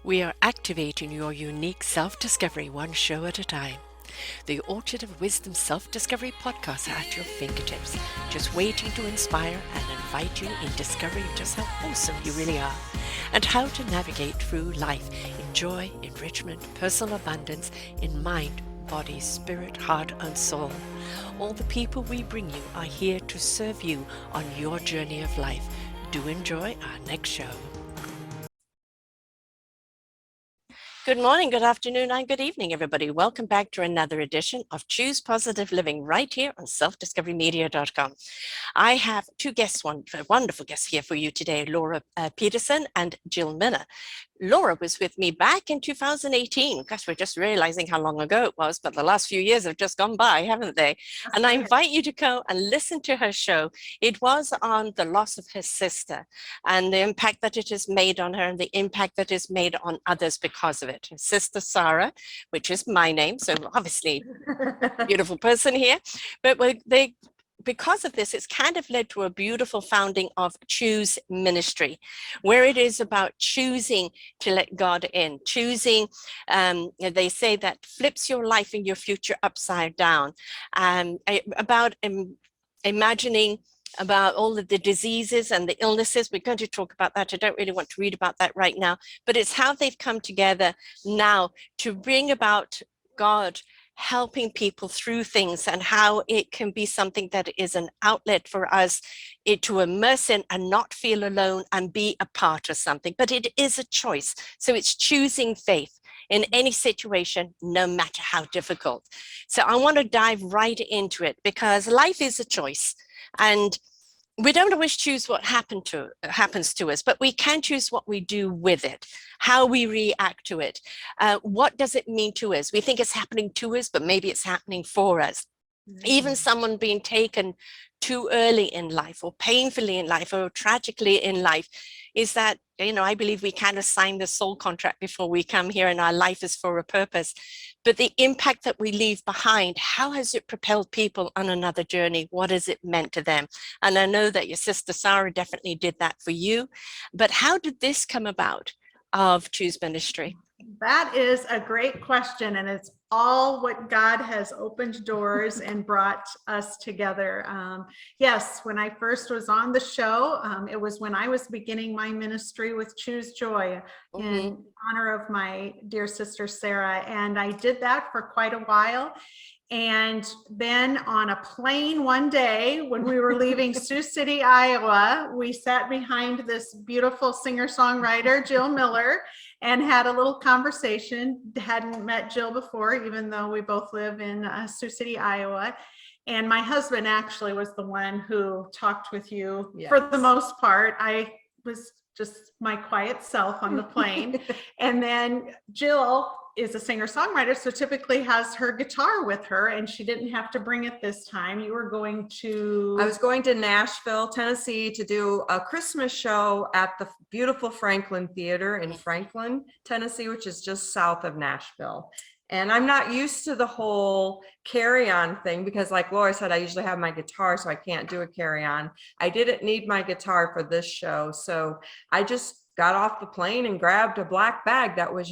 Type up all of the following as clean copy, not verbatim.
We are activating your unique self-discovery one show at a time. The Orchard of Wisdom Self-Discovery podcast are at your fingertips, just waiting to inspire and invite you in discovering just how awesome you really are and how to navigate through life in joy, enrichment, personal abundance, in mind, body, spirit, heart, and soul. All the people we bring you are here to serve you on your journey of life. Do enjoy our next show. Good morning, good afternoon, and good evening, everybody. Welcome back to another edition of Choose Positive Living right here on selfdiscoverymedia.com. I have two guests, wonderful guests here for you today, Laura Peterson and Jill Miller. Laura was with me back in 2018. Gosh, we're just realizing how long ago it was, but the last few years have just gone by, haven't they? And I invite you to go and listen to her show. It was on the loss of her sister and the impact that it has made on her and the impact that is made on others because of it. Her sister Sarah, which is my name, so obviously beautiful person here, but because of this, it's kind of led to a beautiful founding of Choose Ministry, where it is about choosing to let God in, choosing, they say that flips your life and your future upside down, about imagining about all of the diseases and the illnesses. We're going to talk about that. I don't really want to read about that right now, but it's how they've come together now to bring about God helping people through things and how it can be something that is an outlet for us to immerse in and not feel alone and be a part of something. But it is a choice. So it's choosing faith in any situation, no matter how difficult. So I want to dive right into it because life is a choice. And we don't always choose what happens to us, but we can choose what we do with it, how we react to it. What does it mean to us? We think it's happening to us, but maybe it's happening for us. Mm-hmm. Even someone being taken too early in life or painfully in life or tragically in life is that, I believe we kind of sign the soul contract before we come here and our life is for a purpose. But the impact that we leave behind, how has it propelled people on another journey? What has it meant to them? And I know that your sister Sarah definitely did that for you. But how did this come about of Choose Ministry? That is a great question, and it's all what God has opened doors and brought us together. Yes, when I first was on the show, it was when I was beginning my ministry with Choose Joy in honor of my dear sister Sarah, and I did that for quite a while. And then on a plane one day when we were leaving Sioux City, Iowa, we sat behind this beautiful singer-songwriter, Jill Miller, and had a little conversation. Hadn't met Jill before, even though we both live in Sioux City, Iowa. And my husband actually was the one who talked with you. Yes. For the most part. I was just my quiet self on the plane. And then Jill is a singer-songwriter, so typically has her guitar with her, and she didn't have to bring it this time. You were going to... I was going to Nashville, Tennessee to do a Christmas show at the beautiful Franklin Theater in Franklin, Tennessee, which is just south of Nashville. And I'm not used to the whole carry-on thing because, like Laura said, I usually have my guitar, so I can't do a carry-on. I didn't need my guitar for this show, so I just got off the plane and grabbed a black bag that was,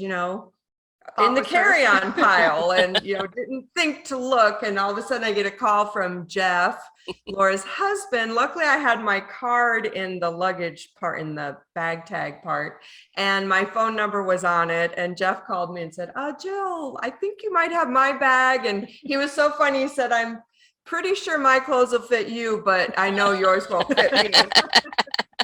in the carry-on pile and, didn't think to look. And all of a sudden I get a call from Jeff, Laura's husband. Luckily I had my card in the luggage part, in the bag tag part, and my phone number was on it. And Jeff called me and said, Jill, I think you might have my bag. And he was so funny. He said, I'm pretty sure my clothes will fit you, but I know yours won't fit me.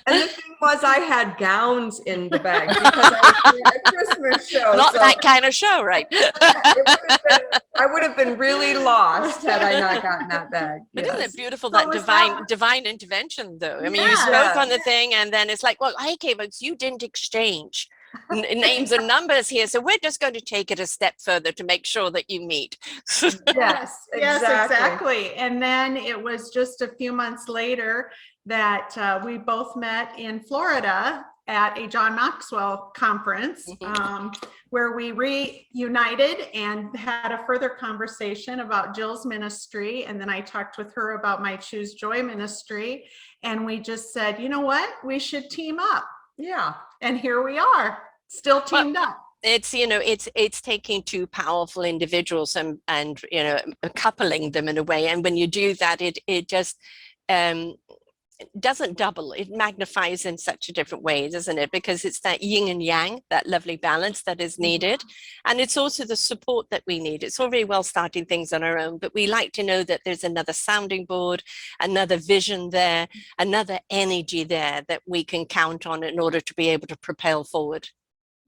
And the thing was, I had gowns in the bag because I was doing a Christmas show. Not so that kind of show, right? I would have been really lost had I not gotten that bag. Yes. Isn't it beautiful, that divine intervention, though? I mean, you spoke on the thing, and then it's like, well, okay, but you didn't exchange names and numbers here, so we're just going to take it a step further to make sure that you meet. Yes, exactly. And then it was just a few months later that we both met in Florida at a John Maxwell conference, where we reunited and had a further conversation about Jill's ministry. And then I talked with her about my Choose Joy ministry. And we just said, you know what, we should team up. Yeah. And here we are, still teamed up. it's, you know, it's taking two powerful individuals and you know, coupling them in a way. And when you do that, it just um doesn't double, it magnifies in such a different way, doesn't it? Because it's that yin and yang, that lovely balance that is needed. And it's also the support that we need. It's all very well starting things on our own, but we like to know that there's another sounding board, another vision there, another energy there that we can count on in order to be able to propel forward.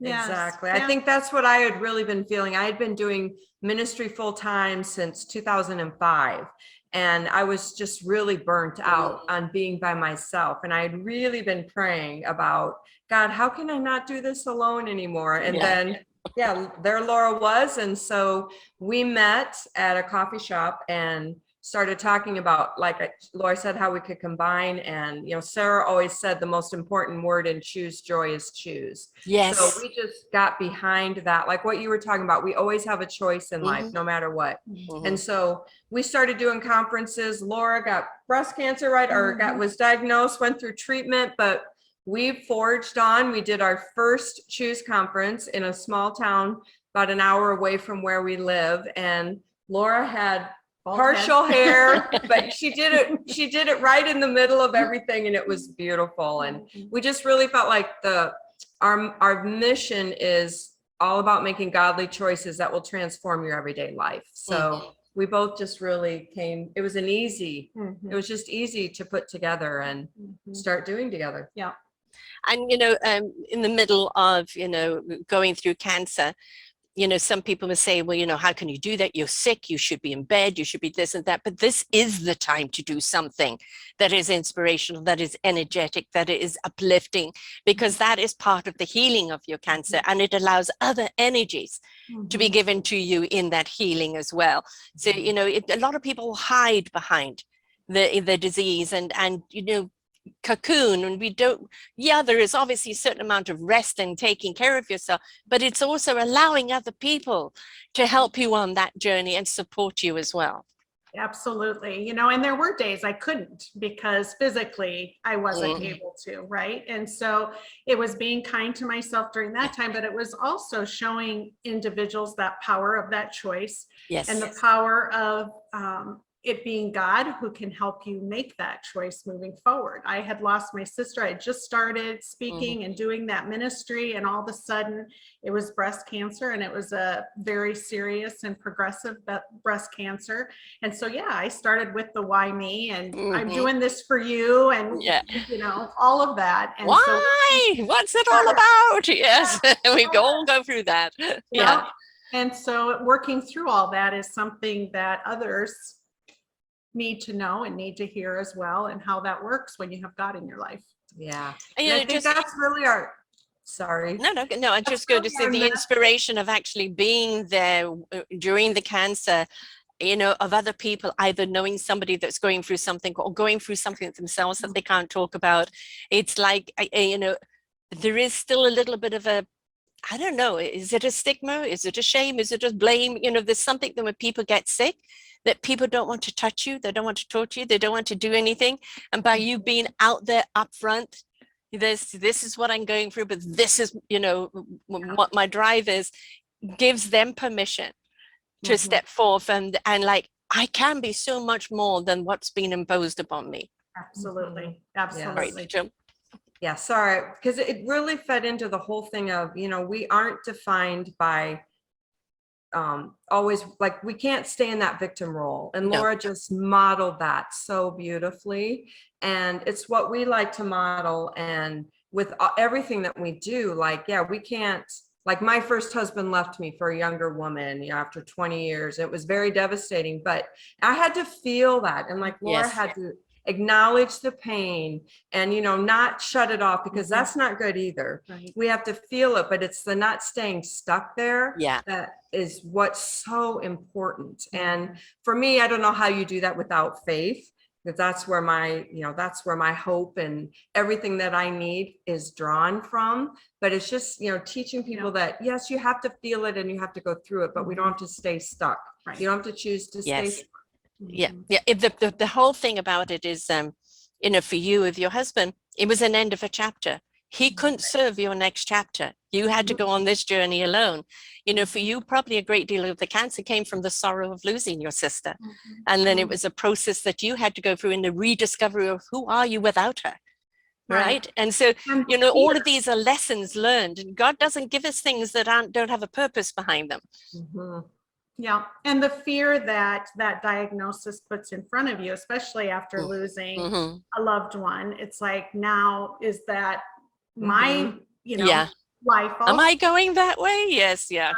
Yes. Exactly. Yeah. I think that's what I had really been feeling. I had been doing ministry full time since 2005. And I was just really burnt out on being by myself. And I had really been praying about, God, how can I not do this alone anymore? And then, there Laura was. And so we met at a coffee shop and started talking about, like Laura said, how we could combine. And, you know, Sarah always said the most important word in choose joy is choose. Yes. So we just got behind that, like what you were talking about. We always have a choice in life, no matter what. And so we started doing conferences. Laura got breast cancer, right? Or was diagnosed, went through treatment, but we forged on. We did our first Choose conference in a small town about an hour away from where we live. And Laura had partial hair, but she did it right in the middle of everything, and it was beautiful. And we just really felt like our mission is all about making godly choices that will transform your everyday life. So we both just really came, it was just easy to put together and start doing together. Yeah. And, you know, in the middle of, you know, going through cancer, you know, some people will say, well, you know, how can you do that? You're sick, you should be in bed, you should be this and that. But this is the time to do something that is inspirational, that is energetic, that is uplifting, because that is part of the healing of your cancer. And it allows other energies to be given to you in that healing as well. So, you know, a lot of people hide behind the disease and, you know, cocoon, and we don't, there is obviously a certain amount of rest and taking care of yourself, but it's also allowing other people to help you on that journey and support you as well. Absolutely. You know, and there were days I couldn't because physically I wasn't able to, right? And so it was being kind to myself during that time, but it was also showing individuals that power of that choice and the power of it being God who can help you make that choice moving forward. I had lost my sister. I had just started speaking and doing that ministry, and all of a sudden it was breast cancer, and it was a very serious and progressive breast cancer. And so, I started with the why me, and I'm doing this for you, and you know, all of that. And why? What's it all about? Yes, we all go through that. Yeah. And so working through all that is something that others need to know and need to hear as well, and how that works when you have God in your life. Yeah. And I think that's really our, sorry. No, I just go to say the inspiration of actually being there during the cancer, you know, of other people, either knowing somebody that's going through something or going through something themselves that they can't talk about. It's like, you know, there is still a little bit of a, I don't know, is it a stigma? Is it a shame? Is it a blame? You know, there's something that when people get sick, that people don't want to touch you, they don't want to talk to you, they don't want to do anything. And by you being out there up front, this is what I'm going through, but this is, you know, what my drive is, gives them permission to step forth and like, I can be so much more than what's been imposed upon me. Absolutely. Absolutely. Right, yeah, sorry, because it really fed into the whole thing of, you know, we aren't defined by always, like, we can't stay in that victim role, and Laura just modeled that so beautifully, and it's what we like to model. And with everything that we do, like, we can't, like, my first husband left me for a younger woman, you know, after 20 years. It was very devastating, but I had to feel that, and like Laura had to acknowledge the pain and, you know, not shut it off, because that's not good either. We have to feel it, but it's the not staying stuck there that is what's so important. And for me, I don't know how you do that without faith, because that's where my, you know, that's where my hope and everything that I need is drawn from. But it's just, you know, teaching people that, yes, you have to feel it and you have to go through it, but we don't have to stay stuck. You don't have to choose to stay stuck. The whole thing about it is, you know, for you with your husband, it was an end of a chapter. He couldn't serve your next chapter. You had to go on this journey alone. You know, for you, probably a great deal of the cancer came from the sorrow of losing your sister. And then it was a process that you had to go through in the rediscovery of who are you without her. Right. And so, you know, all of these are lessons learned, and God doesn't give us things that don't have a purpose behind them. Yeah. And the fear that that diagnosis puts in front of you, especially after losing a loved one, it's like, now is that my, you know, life also? Am I going that way? Yes. Yeah.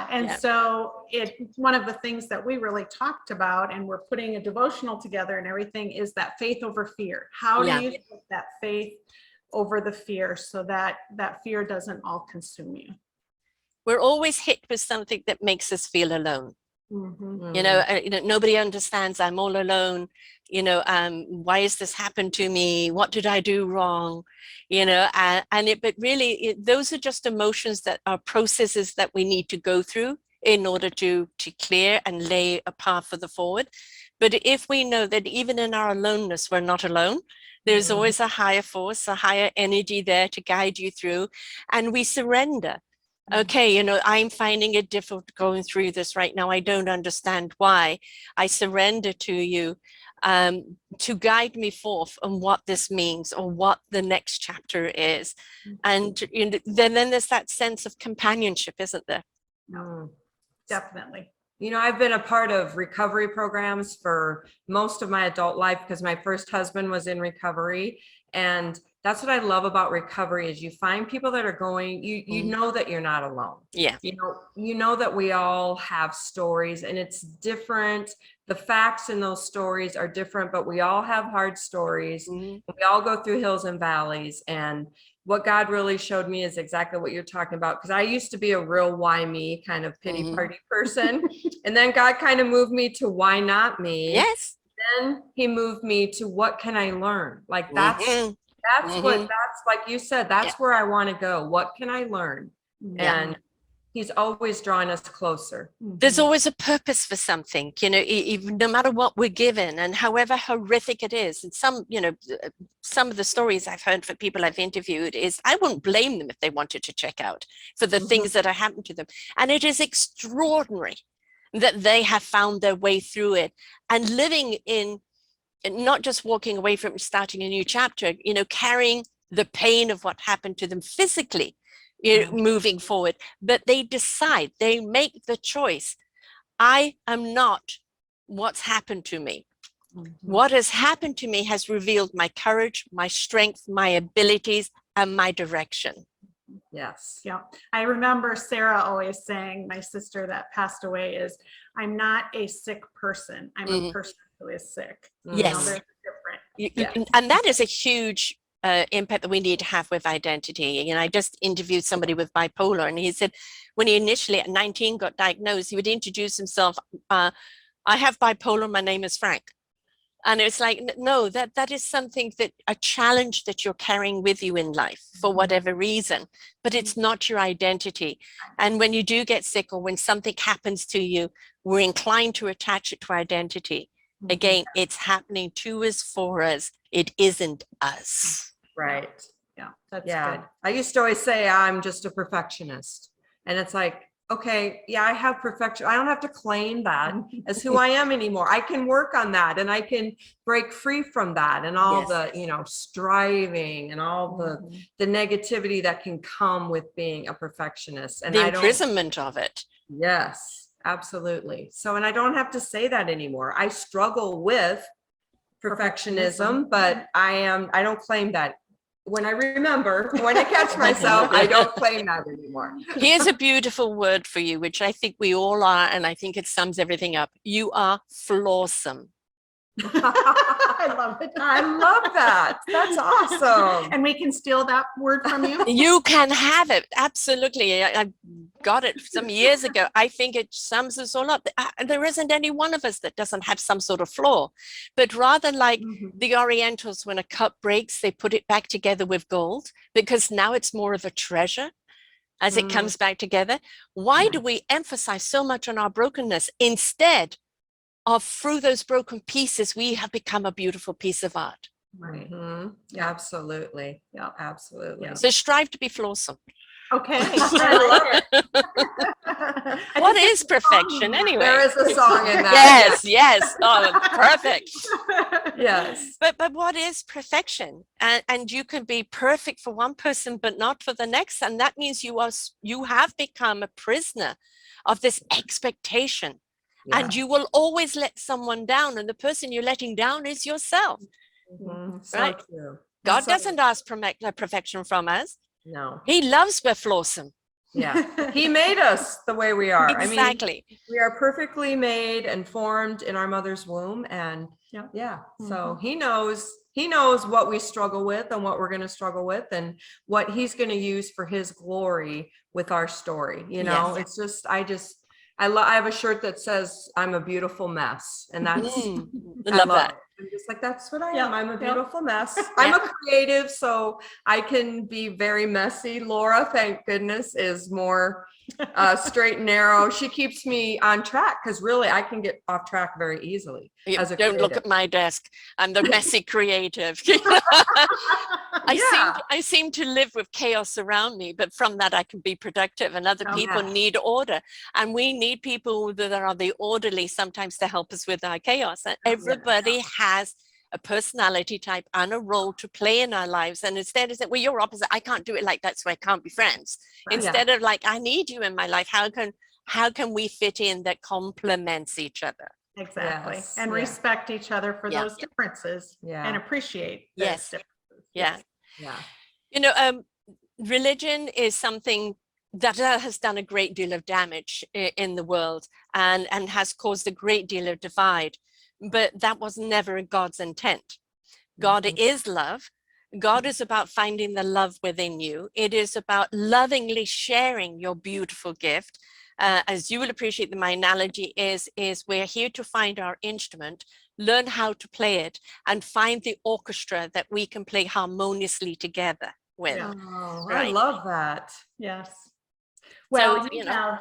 And so it's one of the things that we really talked about, and we're putting a devotional together and everything, is that faith over fear. How do you put that faith over the fear so that that fear doesn't all consume you? We're always hit with something that makes us feel alone. You know, nobody understands. I'm all alone. You know, why has this happened to me? What did I do wrong? You know, but really, those are just emotions that are processes that we need to go through in order to clear and lay a path for the forward. But if we know that even in our aloneness, we're not alone, there's always a higher force, a higher energy there to guide you through, and we surrender. Okay, you know, I'm finding it difficult going through this right now. I don't understand why. I surrender to you to guide me forth on what this means or what the next chapter is. And you know, then there's that sense of companionship, isn't there? Definitely. You know, I've been a part of recovery programs for most of my adult life because my first husband was in recovery. And that's what I love about recovery, is you find people that are going, you know that you're not alone. Yeah. You know that we all have stories, and it's different. The facts in those stories are different, but we all have hard stories. We all go through hills and valleys. And what God really showed me is exactly what you're talking about. Because I used to be a real why me kind of pity party person. And then God kind of moved me to why not me. Yes. Then he moved me to what can I learn? Like that's like you said, that's where I want to go. What can I learn? And he's always drawing us closer. There's always a purpose for something, you know, no matter what we're given and however horrific it is. And some, you know, some of the stories I've heard from people I've interviewed is, I wouldn't blame them if they wanted to check out for the things that are happening to them. And it is extraordinary that they have found their way through it and living in, not just walking away from starting a new chapter, you know, carrying the pain of what happened to them physically, you know, moving forward. But they decide, they make the choice. I am not what's happened to me. What has happened to me has revealed my courage, my strength, my abilities, and my direction. Yes. Yeah. I remember Sarah always saying, my sister that passed away, is, I'm not a sick person. I'm a person who is sick. Yes. Different. And that is a huge impact that we need to have with identity. You know, I just interviewed somebody with bipolar, and he said when he initially at 19 got diagnosed, he would introduce himself, I have bipolar, my name is Frank. And it's like, no, that is something, that a challenge that you're carrying with you in life for whatever reason, but it's not your identity. And when you do get sick, or when something happens to you, we're inclined to attach it to identity. Again, it's happening to us, for us. It isn't us. Right. Yeah. That's Good. good. I used to always say I'm just a perfectionist. And it's like, okay, yeah, I have perfection. I don't have to claim that as who I am anymore. I can work on that, and I can break free from that, and all the, you know, striving and all the negativity that can come with being a perfectionist. And the imprisonment of it. Yes, absolutely. So, and I don't have to say that anymore. I struggle with perfectionism, but I don't claim that. When I catch myself, I don't claim that anymore. Here's a beautiful word for you, which I think we all are, and I think it sums everything up. You are flawsome. I love it. I love that. That's awesome. And we can steal that word from you? You can have it. Absolutely. I got it some years ago. I think it sums us all up. There isn't any one of us that doesn't have some sort of flaw, but rather like the Orientals, when a cup breaks, they put it back together with gold, because now it's more of a treasure as it comes back together. Why do we emphasize so much on our brokenness instead of, through those broken pieces, we have become a beautiful piece of art? Right. Mhm. Yeah. Absolutely. Yeah. Absolutely. Yeah. So strive to be flawsome. Okay. I love it. I What think is perfection There anyway? is a song in that. Yes, yes. Oh, perfect. Yes. But what is perfection? And you can be perfect for one person, but not for the next. And that means you have become a prisoner of this expectation. And Yeah. you will always let someone down. And the person you're letting down is yourself, Mhm. So right? true. God So doesn't ask perfection from us. no. He loves we're flawsome. Yeah. He made us the way we are. I mean, Exactly. we are perfectly made and formed in our mother's womb. And Yeah. so he knows what we struggle with and what we're going to struggle with and what he's going to use for his glory with our story. You know, Yes. it's just, I have a shirt that says I'm a beautiful mess. And that's, I I love love that. it. I'm just like, that's what I Yep, am. I'm a yep. beautiful mess. I'm a creative, so I can be very messy. Laura, thank goodness, is more straight and narrow. She keeps me on track because really I can get off track very easily as a Don't look creative. at my desk. I'm the messy creative. I seem to live with chaos around me, but from that I can be productive, and other people Yeah. need order, and we need people that are the orderly sometimes to help us with our chaos. And everybody has a personality type and a role to play in our lives. And instead of saying, well, you're opposite, I can't do it like that, so I can't be friends. Instead of like, I need you in my life. How can we fit in that complements each other? Exactly. Yes, And yeah. respect each other for Yeah. those differences and appreciate those Yes. differences. Yeah. Yeah. You know, religion is something that has done a great deal of damage in the world and has caused a great deal of divide. But that was never God's intent. God is love. God is about finding the love within you. It is about lovingly sharing your beautiful gift. As you will appreciate, my analogy is we're here to find our instrument, learn how to play it, and find the orchestra that we can play harmoniously together with. Yeah. Oh, I Right. love that. Yes. So, Well, you know, have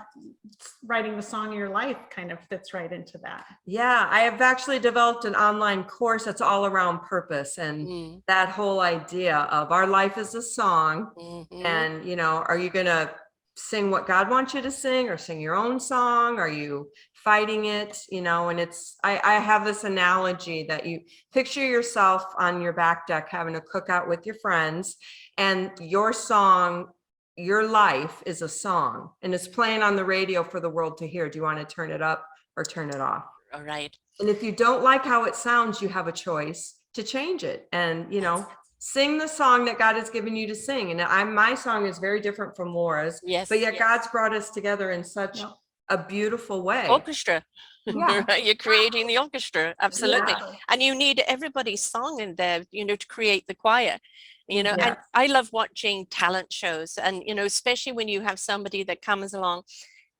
writing the song of your life kind of fits right into that. Yeah, I have actually developed an online course that's all around purpose and that whole idea of our life is a song. And, you know, are you going to sing what God wants you to sing or sing your own song? Are you fighting it? You know, and I have this analogy that you picture yourself on your back deck having a cookout with your friends, and your song, your life is a song and it's playing on the radio for the world to hear. Do you want to turn it up or turn it off? all right. And if you don't like how it sounds, you have a choice to change it and, you know, sing the song that God has given you to sing. And my song is very different from Laura's, but yet God's brought us together in such a beautiful way. Orchestra. Yeah. Right? You're creating the orchestra. Absolutely. Yeah. And you need everybody's song in there, you know, to create the choir. You know, Yes. and I love watching talent shows, and, you know, especially when you have somebody that comes along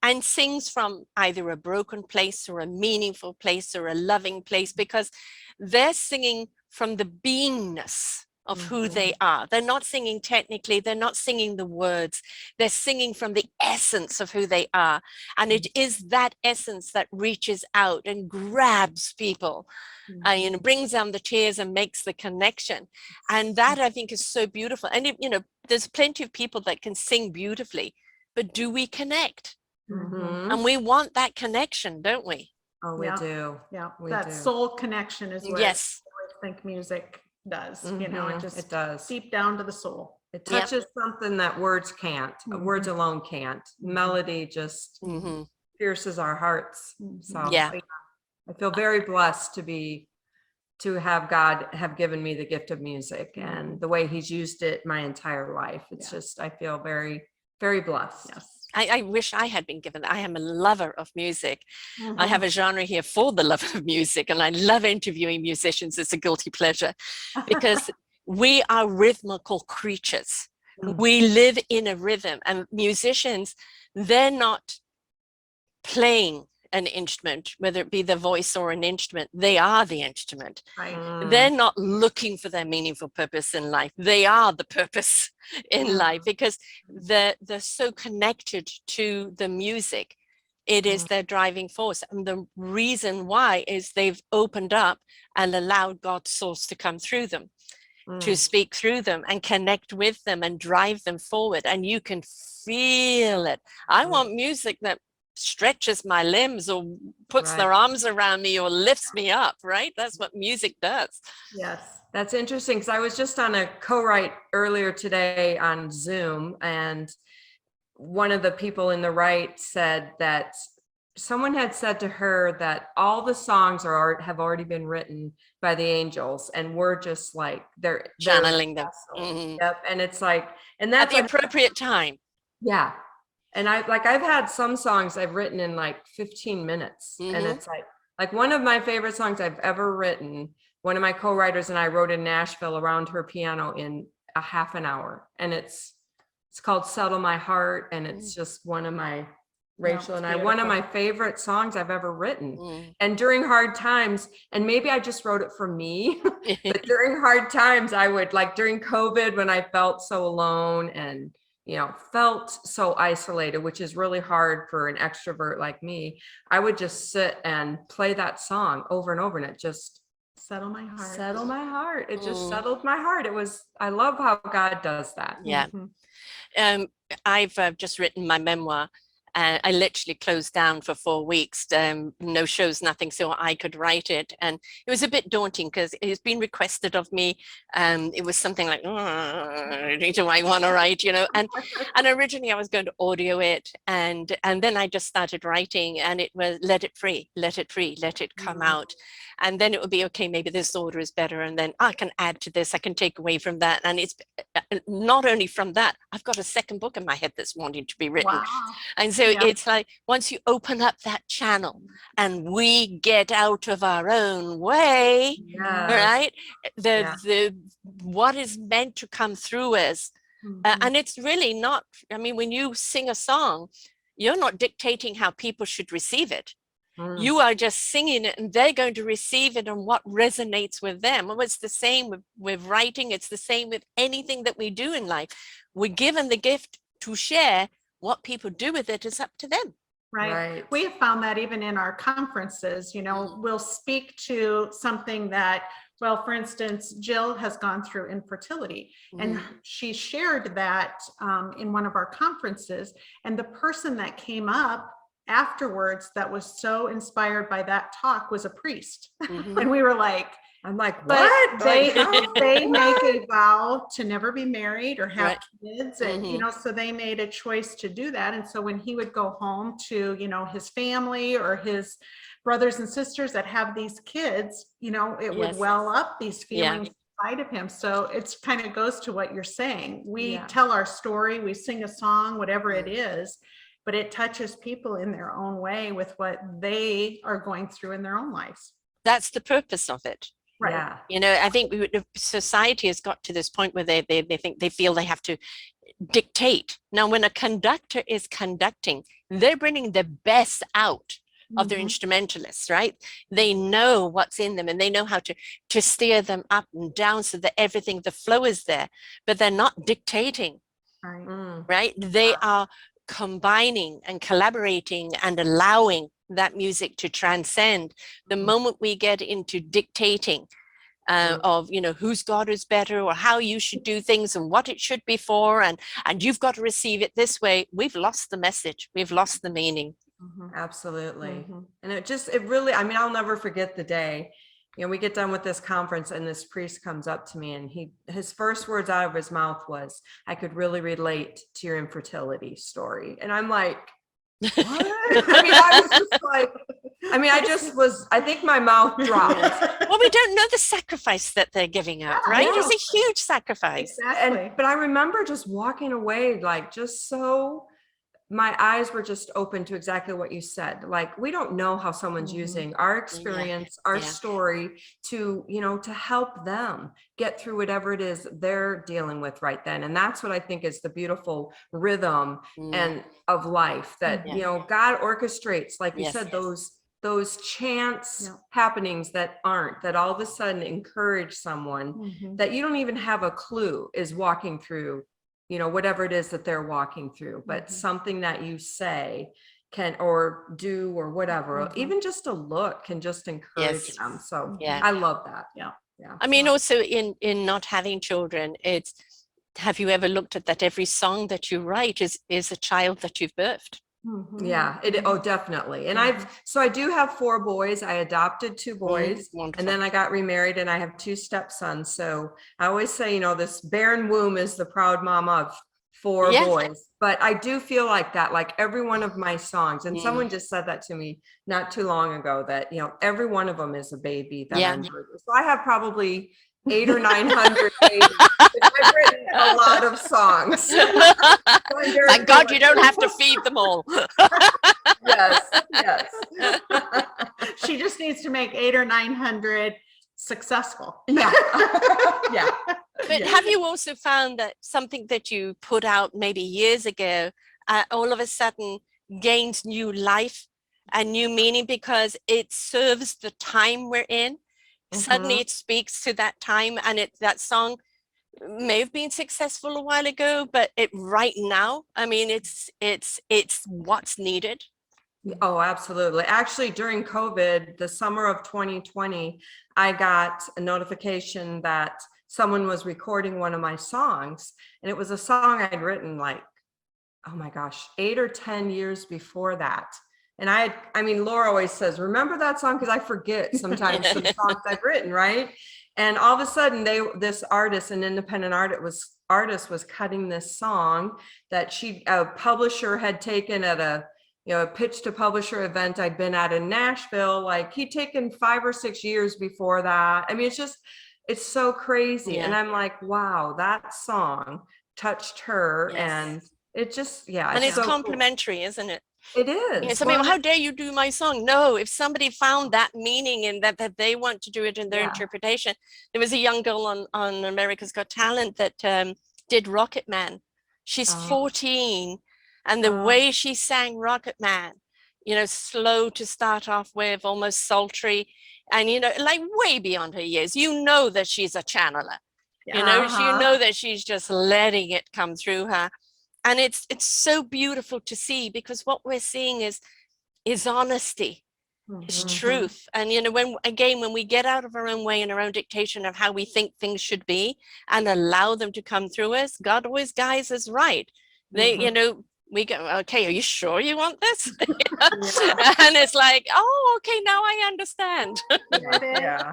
and sings from either a broken place or a meaningful place or a loving place, because they're singing from the beingness of who they are. They're not singing technically, they're not singing the words, they're singing from the essence of who they are. And it is that essence that reaches out and grabs people, you know, brings down the tears and makes the connection. And that, I think, is so beautiful. And, you know, there's plenty of people that can sing beautifully, but do we connect? And we want that connection, don't we? Oh, we do. Yeah, We that do. soul connection is what I think music does. You know, it does. Deep down to the soul. It touches something that words can't. Words alone can't. Melody just pierces our hearts. So I feel very blessed to have God have given me the gift of music and the way he's used it my entire life. It's just, I feel very, very blessed. Yes. I wish I had been given that. I am a lover of music. I have a genre here for the love of music, and I love interviewing musicians. It's a guilty pleasure because we are rhythmical creatures. We live in a rhythm, and musicians, they're not playing an instrument, whether it be the voice or an instrument, they are the instrument. They're not looking for their meaningful purpose in life. They are the purpose in life, because they're so connected to the music. It is their driving force. And the reason why is they've opened up and allowed God's source to come through them, to speak through them and connect with them and drive them forward. And you can feel it. I want music that stretches my limbs or puts their arms around me or lifts me up, right? That's what music does. Yes. That's interesting, because I was just on a co-write earlier today on Zoom, and one of the people in the write said that someone had said to her that all the songs have already been written by the angels, and we're just like they're Channeling them. Yep. And it's like, and At that's the appropriate time. Yeah. And I've had some songs I've written in like 15 minutes. And it's like one of my favorite songs I've ever written, one of my co-writers and I wrote in Nashville around her piano in a half an hour. And it's called Settle My Heart. And it's just one of my, Rachel and I, one of my favorite songs I've ever written. And during hard times, and maybe I just wrote it for me, but during hard times, I would, like during COVID, when I felt so alone and, you know, felt so isolated, which is really hard for an extrovert like me, I would just sit and play that song over and over, and it just settle my heart. Settle my heart. It just settled my heart. I love how God does that. Yeah. I've just written my memoir. I literally closed down for 4 weeks, no shows, nothing, so I could write it. And it was a bit daunting because it's been requested of me. It was something like, do I want to write, you know? And originally I was going to audio it, and then I just started writing, and it was let it free, let it come out. And then it would be, okay, maybe this order is better. And then I can add to this, I can take away from that. And it's not only from that, I've got a second book in my head that's wanting to be written. Wow. And so it's like, once you open up that channel and we get out of our own way, right? The what is meant to come through us. And it's really not, I mean, when you sing a song, you're not dictating how people should receive it. You are just singing it, and they're going to receive it and what resonates with them. Well, it's the same with writing. It's the same with anything that we do in life. We're given the gift to share. What people do with it is up to them. Right. We have found that even in our conferences, you know, we'll speak to something that, well, for instance, Jill has gone through infertility, and she shared that in one of our conferences, and the person that came up afterwards that was so inspired by that talk was a priest. And we were like, I'm like, what? They make a vow to never be married or have kids, and you know, so they made a choice to do that. And so when he would go home to, you know, his family or his brothers and sisters that have these kids, you know, it would well up these feelings inside of him. So it's kind of goes to what you're saying. We tell our story, we sing a song, whatever it is, but it touches people in their own way with what they are going through in their own lives. That's the purpose of it. Right. Yeah. You know, I think society has got to this point where they think they feel they have to dictate. Now, when a conductor is conducting, they're bringing the best out of their instrumentalists, right? They know what's in them, and they know how to steer them up and down so that everything, the flow is there, but they're not dictating, right? They are combining and collaborating and allowing that music to transcend. The moment we get into dictating of, you know, whose God is better or how you should do things and what it should be for, and you've got to receive it this way, we've lost the message, we've lost the meaning. Absolutely. And it really, I mean, I'll never forget the day, you know, we get done with this conference and this priest comes up to me, and his first words out of his mouth was, I could really relate to your infertility story. And I'm like, what? I mean, I was just like, I think my mouth dropped. Well, we don't know the sacrifice that they're giving up, right? It's a huge sacrifice. Exactly. But I remember just walking away, like, just so, my eyes were just open to exactly what you said. Like, we don't know how someone's using our experience, our story to, you know, to help them get through whatever it is they're dealing with right then. And that's what I think is the beautiful rhythm and of life that, you know, God orchestrates, like you said, those chance happenings that all of a sudden encourage someone that you don't even have a clue is walking through, you know, whatever it is that they're walking through, but something that you say, can or do or whatever. Mhm. Even just a look can just encourage Yes. them. So Yeah. I love that. Yeah. Yeah. I mean, also in not having children, it's, have you ever looked at that every song that you write is a child that you've birthed? Mhm. Yeah, oh, definitely. And Mhm. so I do have 4 boys. I adopted 2 boys, Wonderful. and then I got remarried, and I have 2 stepsons. So I always say, you know, this barren womb is the proud mom of 4 Yeah. boys. But I do feel like that, like every one of my songs, and Mm. someone just said that to me not too long ago, that, you know, every one of them is a baby that Yeah. I'm birthing. So I have probably 800 or 900 babies. I've written a lot of songs. Thank God you don't have to feed them all. Yes, yes. She just needs to make 800 or 900 successful. Yeah. Yeah. But Yeah. have you also found that something that you put out maybe years ago, all of a sudden gains new life and new meaning because it serves the time we're in? Suddenly Mhm. it speaks to that time, and that song may have been successful a while ago, but it right now, I mean, it's what's needed. Oh, absolutely. Actually, during COVID, the summer of 2020, I got a notification that someone was recording one of my songs, and it was a song I'd written like, oh my gosh, 8 or 10 years before that. And I mean, Laura always says, remember that song? Because I forget sometimes some songs I've written, right? And all of a sudden, this artist, an independent artist was cutting this song that a publisher had taken at a pitch to publisher event I'd been at in Nashville. Like he'd taken 5 or 6 years before that. I mean, it's so crazy. Yeah. And I'm like, wow, that song touched her. Yes. And it just, yeah. And it's so cool. complimentary, isn't it? It You know, is. somebody, well, how dare you do my song? No, if somebody found that meaning in that they want to do it in their Yeah. interpretation. There was a young girl on America's Got Talent that did Rocket Man. She's 14, and the way she sang Rocket Man, you know, slow to start off with, almost sultry, and you know, like way beyond her years. You know that she's a channeler. You know, you know that she's just letting it come through her. And it's so beautiful to see, because what we're seeing is honesty, is truth. And you know, when we get out of our own way and our own dictation of how we think things should be and allow them to come through us, God always guides us right. You know, we go, okay, are you sure you want this? And it's like, oh, okay, now I understand.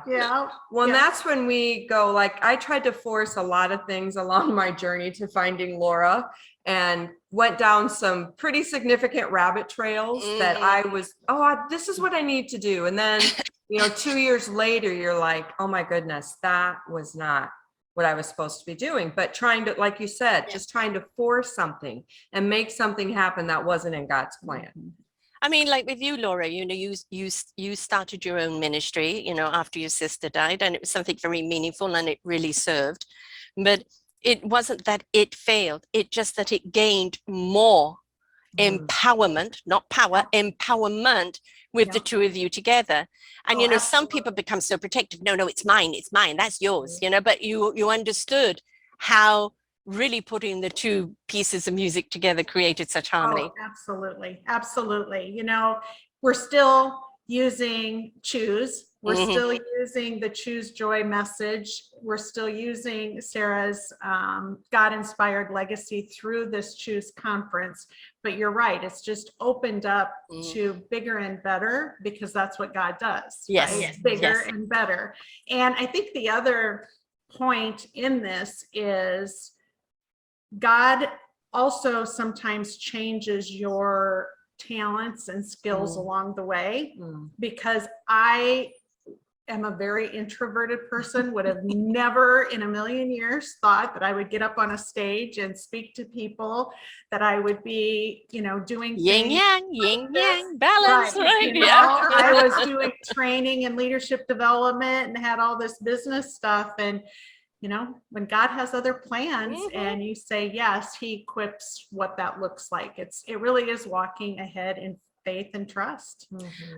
Yeah. Well, that's when we go, like, I tried to force a lot of things along my journey to finding Laura, and went down some pretty significant rabbit trails that I was, this is what I need to do. And then, you know, 2 years later, you're like, oh my goodness, that was not what I was supposed to be doing. But trying to, like you said, just trying to force something and make something happen that wasn't in God's plan. I mean, like with you, Laura, you know, you started your own ministry, you know, after your sister died, and it was something very meaningful and it really served. But it wasn't that it failed, it just that it gained more empowerment, not power, empowerment with the two of you together. And you know, some people become so protective. No, it's mine, that's yours, you know. But you understood how really putting the two pieces of music together created such harmony. Absolutely. You know, we're still using Choose. We're still using the Choose Joy message. We're still using Sarah's God-inspired legacy through this Choose conference. But you're right, it's just opened up to bigger and better, because that's what God does. Yes. Right? Bigger and better. And I think the other point in this is God also sometimes changes your talents and skills along the way, because I am a very introverted person, would have never in a million years thought that I would get up on a stage and speak to people, that I would be, you know, doing yin yang balance, right? You know, I was doing training and leadership development and had all this business stuff. And you know, when God has other plans and you say yes, he equips what that looks like. It really is walking ahead in faith and trust.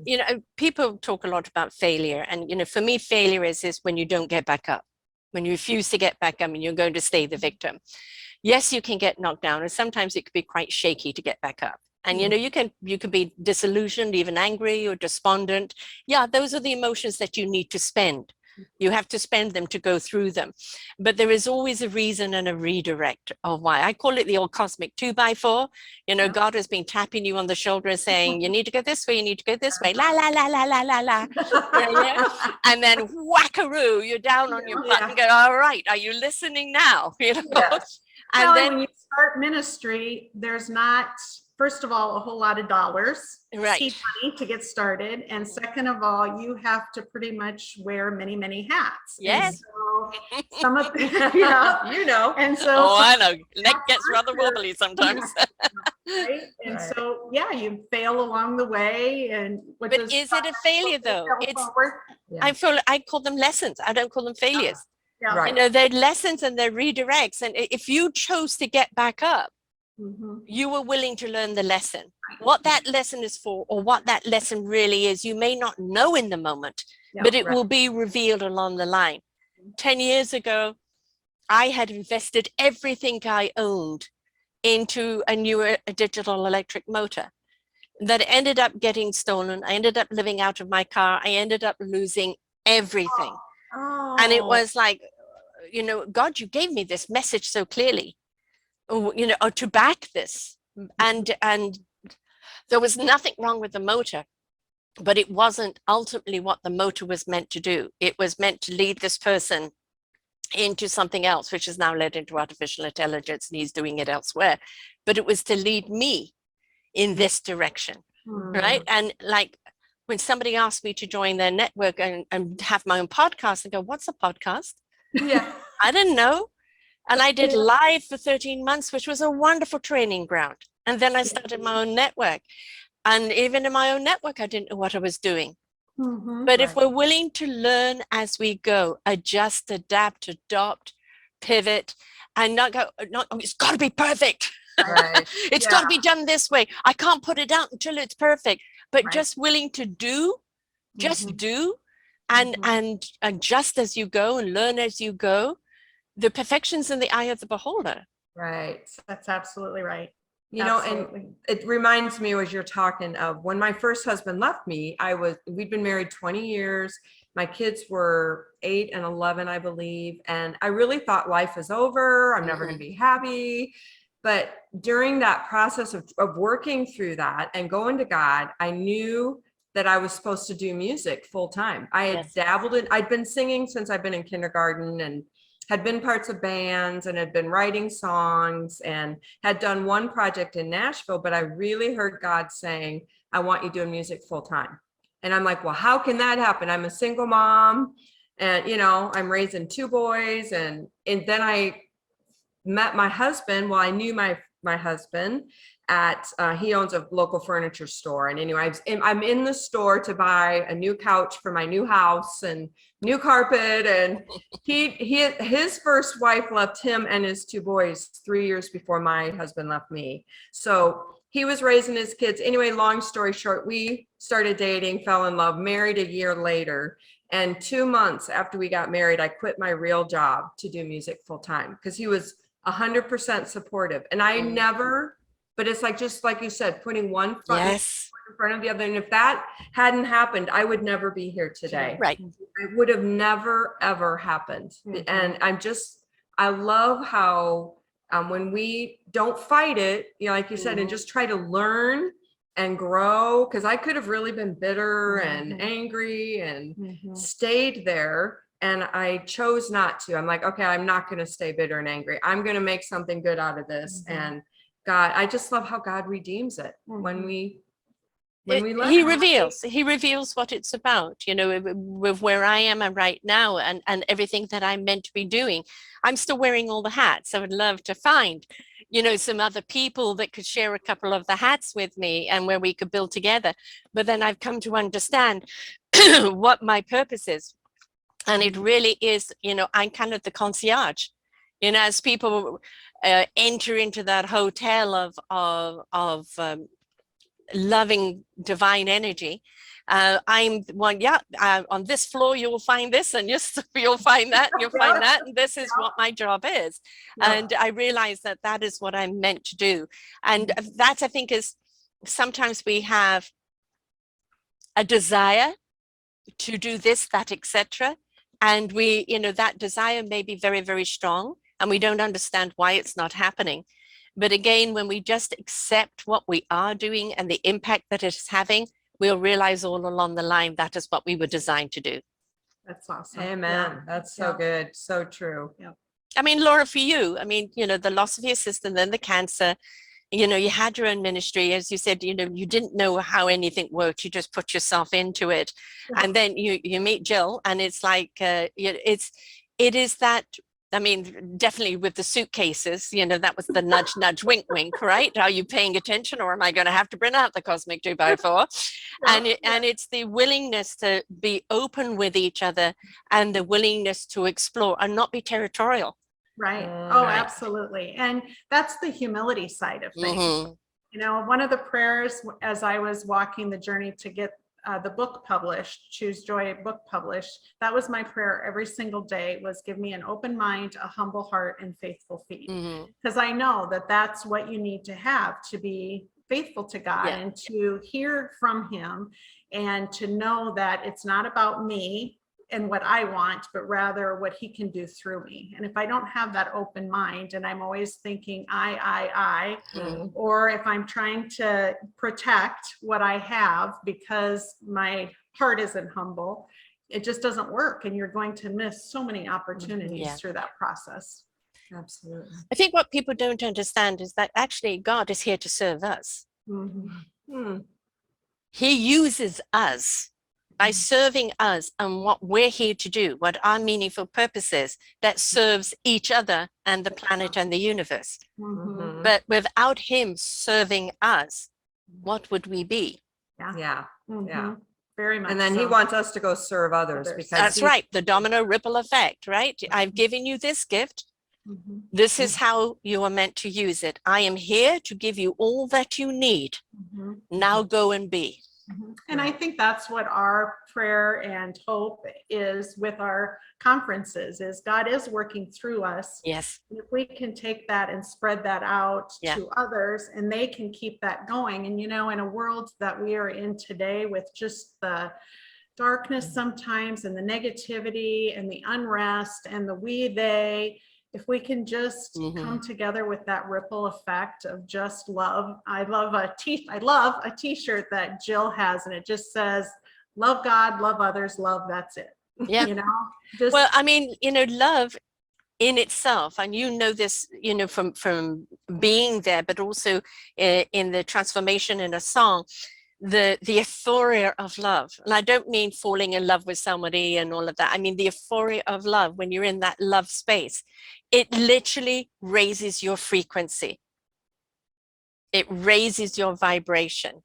You know, people talk a lot about failure, and you know, for me, failure is when you don't get back up, when you refuse to get back up and you're going to stay the victim. Yes, you can get knocked down, and sometimes it could be quite shaky to get back up. And, you know, you can be disillusioned, even angry or despondent. Yeah, those are the emotions that you need to spend. You have to spend them to go through them. But there is always a reason and a redirect of why. I call it the old cosmic 2x4. You know, God has been tapping you on the shoulder and saying, you need to go this way, you need to go this way, la, la, la, la, la, la, la. Yeah. And then whackaroo, you're down on your butt and go, all right, are you listening now? You know? Yes. And And then then, when you start ministry, there's not, first of all, a whole lot of dollars, right. seed money to get started. And second of all, you have to pretty much wear many, many hats. Yes. And so some of the, yeah. You know. And so, Oh, I know. Neck gets rather wobbly sometimes. right? And Right. so, yeah, you fail along the way. And what But does is it a failure though? It's, Yeah. I call them lessons. I don't call them failures. Yeah. Right. You know, they're lessons and they're redirects. And if you chose to get back up, Mhm. you were willing to learn the lesson. What that lesson is for, or what that lesson really is, you may not know in the moment, Yeah, but it right. will be revealed along the line. 10 years ago, I had invested everything I owned into a newer digital electric motor that ended up getting stolen. I ended up living out of my car. I ended up losing everything. And it Oh. was like, you know, God, you gave me this message so clearly, you know, or to back this. And there was nothing wrong with the motor, but it wasn't ultimately what the motor was meant to do. It was meant to lead this person into something else, which is now led into artificial intelligence, and he's doing it elsewhere. But it was to lead me in this direction, right? And like when somebody asked me to join their network and have my own podcast, I go, what's a podcast? Yeah. I didn't know. And I did live for 13 months, which was a wonderful training ground. And then I started my own network. And even in my own network, I didn't know what I was doing. Mhm. But if Right. we're willing to learn as we go, adjust, adapt, adopt, pivot, and not go, oh, it's got to be perfect. Right. It's got to be done this way. I can't put it out until it's perfect. But Right. just willing to do, just Mhm. do, and adjust as you go and learn as you go. The perfection's in the eye of the beholder. Right. That's absolutely right. You know, Absolutely. and it reminds me as you're talking of when my first husband left me, we'd been married 20 years. My kids were 8 and 11, I believe. And I really thought life is over. I'm never going to be happy. But during that process of working through that and going to God, I knew that I was supposed to do music full time. I had Yes. dabbled in, I'd been singing since I've been in kindergarten and had been parts of bands and had been writing songs and had done one project in Nashville, but I really heard God saying, I want you doing music full time. And I'm like, well, how can that happen? I'm a single mom and, you know, I'm raising 2 boys. And then I met my husband. Well, I knew my husband at, he owns a local furniture store. And anyway, I'm in the store to buy a new couch for my new house and new carpet. And his first wife left him and his 2 boys 3 years before my husband left me. So he was raising his kids. Anyway, long story short, we started dating, fell in love, married a year later. And 2 months after we got married, I quit my real job to do music full time because he was 100% supportive. And I never, but it's like, just like you said, putting one foot Yes. in front of the other. And if that hadn't happened, I would never be here today. Right. It would have never, ever happened. And I love how when we don't fight it, you know, like you said, and just try to learn and grow, because I could have really been bitter and angry and stayed there. And I chose not to. I'm like, okay, I'm not going to stay bitter and angry. I'm going to make something good out of this. And God, I just love how God redeems it when we let He him. reveals what it's about, you know, with where I am right now and everything that I'm meant to be doing. I'm still wearing all the hats. I would love to find, you know, some other people that could share a couple of the hats with me and where we could build together. But then I've come to understand what my purpose is. And it really is, you know, I'm kind of the concierge, you know, as people enter into that hotel of loving divine energy. I'm one, on this floor, you'll find this, and you'll find that, and you'll find that, and this is what my job is. And I realize that that is what I'm meant to do. And that, I think, is sometimes we have a desire to do this, that, etc. And we, that desire may be very, very strong, and we don't understand why it's not happening. But again, when we just accept what we are doing and the impact that it is having, we'll realize all along the line that is what we were designed to do. That's awesome. Amen. Yeah. That's so good. So true. Yeah. I mean, Laura, for you, I mean, the loss of your sister, then the cancer, you had your own ministry, as you said, you didn't know how anything worked. You just put yourself into it. Yeah. And then you meet Jill, and it's like, it is that, I mean, definitely with the suitcases, that was the nudge, nudge, wink, wink, right? Are you paying attention, or am I going to have to bring out the cosmic 2x4? And it's the willingness to be open with each other, and the willingness to explore and not be territorial. Right. Oh, Right. absolutely. And that's the humility side of things. Mm-hmm. One of the prayers as I was walking the journey to get the book published, Choose Joy book published, that was my prayer every single day, was give me an open mind, a humble heart, and faithful feet. Because I know that that's what you need to have to be faithful to God, and to hear from him, and to know that it's not about me and what I want, but rather what he can do through me. And if I don't have that open mind, and I'm always thinking or if I'm trying to protect what I have because my heart isn't humble, it just doesn't work. And you're going to miss so many opportunities through that process. Absolutely. I think what people don't understand is that actually God is here to serve us. He uses us by serving us and what we're here to do, what our meaningful purpose is, that serves each other and the planet and the universe. But without him serving us, what would we be? Yeah. Very much. And then he wants us to go serve others, because that's right. The domino ripple effect, right? I've given you this gift. This is how you are meant to use it. I am here to give you all that you need. Now go and be. And I think that's what our prayer and hope is with our conferences, is God is working through us. Yes. If we can take that and spread that out to others, and they can keep that going. And, in a world that we are in today with just the darkness sometimes, and the negativity and the unrest and the they, if we can just come together with that ripple effect of just love. I love a t-shirt that Jill has, and it just says, love God, love others, love, that's it. Yeah. Well, I mean, love in itself, and this, from being there, but also in the transformation in a song, the euphoria of love. And I don't mean falling in love with somebody and all of that. I mean the euphoria of love. When you're in that love space, it literally raises your frequency. It raises your vibration,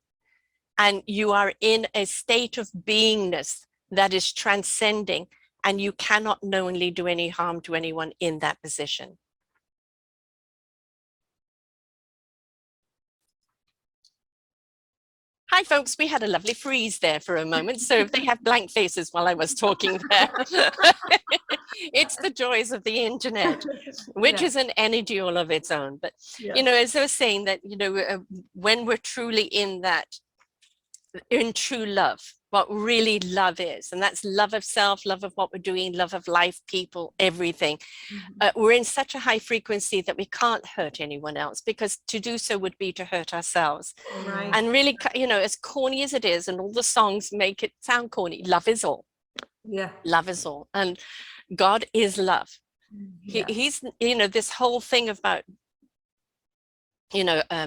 and you are in a state of beingness that is transcending, and you cannot knowingly do any harm to anyone in that position. Hi, folks. We had a lovely freeze there for a moment. So if they have blank faces while I was talking there, it's the joys of the internet, which is an energy all of its own. But, as I was saying that, when we're truly in true love, what really love is, and that's love of self, love of what we're doing, love of life, people, everything. We're in such a high frequency that we can't hurt anyone else, because to do so would be to hurt ourselves. Right. And really, as corny as it is, and all the songs make it sound corny, love is all. Love is all. And God is love. He's, this whole thing about,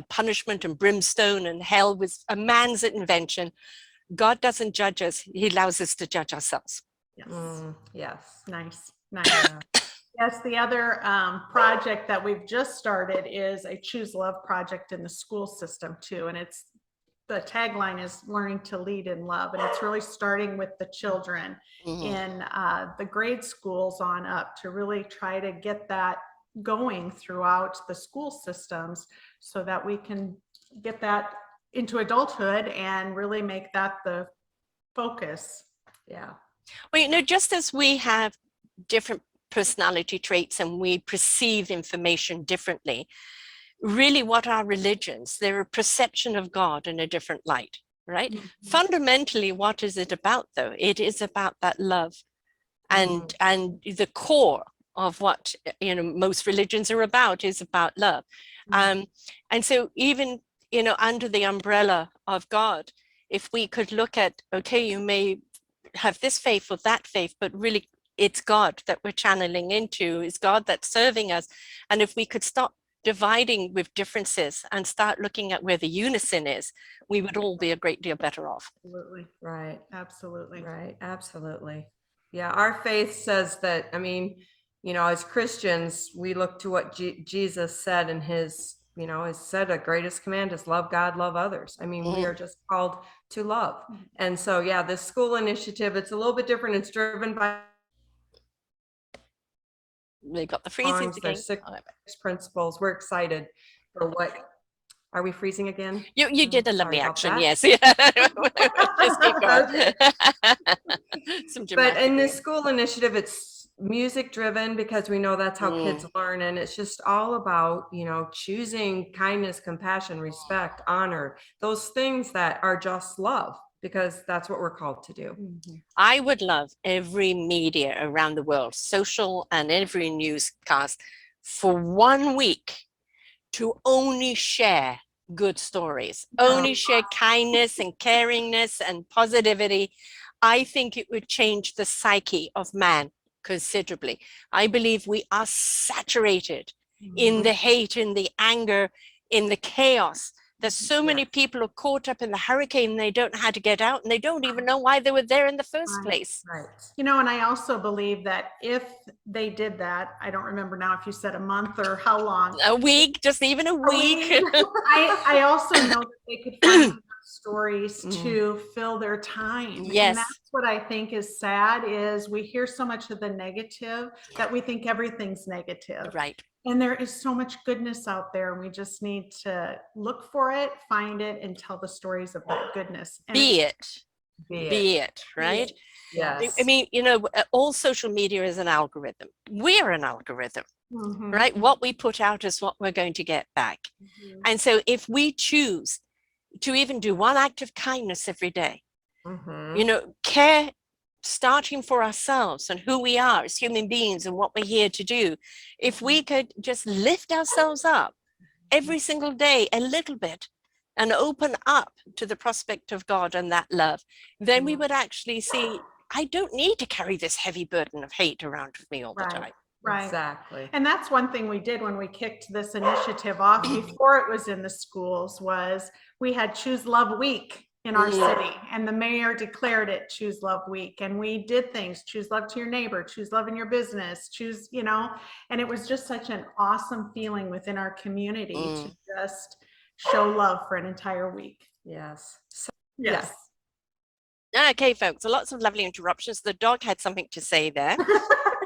punishment and brimstone and hell was a man's invention. God doesn't judge us. He allows us to judge ourselves. Yes. Nice. Yes, the other project that we've just started is a Choose Love project in the school system too. And the tagline is learning to lead in love. And it's really starting with the children in the grade schools on up, to really try to get that going throughout the school systems, so that we can get that into adulthood and really make that the focus. Well, just as we have different personality traits and we perceive information differently, really what are religions? They're a perception of God in a different light, right? Mhm. Fundamentally, what is it about though? It is about that love Mhm. and the core of what most religions are about is about love. Mhm. And so even under the umbrella of God, if we could look at, okay, you may have this faith or that faith, but really it's God that we're channeling into, it's God that's serving us. And if we could stop dividing with differences and start looking at where the unison is, we would all be a great deal better off. Absolutely. Right. Absolutely. Right, absolutely. Yeah, our faith says that, I mean, as Christians, we look to what Jesus said in his, has said the greatest command is love God, love others. I mean, we are just called to love. And so, yeah, this school initiative, it's a little bit different. It's driven by They got the freezing again. there's 6 principles. We're excited for what, are we freezing again? You did a Sorry lovely about action, that. yes. Yeah. Just keep going. Okay. Some But in this dramatic. school initiative, it's music driven because we know that's how kids learn. And it's just all about, choosing kindness, compassion, respect, honor, those things that are just love, because that's what we're called to do. I would love every media around the world, social and every newscast, for 1 week to only share good stories, only share kindness and caringness and positivity. I think it would change the psyche of man considerably. I believe we are saturated in the hate, in the anger, in the chaos. There's so many people are caught up in the hurricane and they don't know how to get out and they don't even know why they were there in the first place. Right. And I also believe that if they did that, I don't remember now if you said a month or how long. A week, just even a week. I also know that they could find stories to fill their time. Yes. And that's what I think is sad, is we hear so much of the negative that we think everything's negative. Right. And there is so much goodness out there. And we just need to look for it, find it, and tell the stories of that goodness. And Be it, right? Yes. I mean, all social media is an algorithm. We're an algorithm, right? What we put out is what we're going to get back. And so if we choose to even do one act of kindness every day, care, starting for ourselves and who we are as human beings and what we're here to do, if we could just lift ourselves up every single day a little bit and open up to the prospect of God and that love, then we would actually see, I don't need to carry this heavy burden of hate around with me all the time. Right. Exactly. And that's one thing we did when we kicked this initiative off before it was in the schools, was we had Choose Love Week in our city, and the mayor declared it Choose Love Week. And we did things, choose love to your neighbor, choose love in your business, choose, and it was just such an awesome feeling within our community to just show love for an entire week. Yes. Yes. Okay, folks, so lots of lovely interruptions. The dog had something to say there.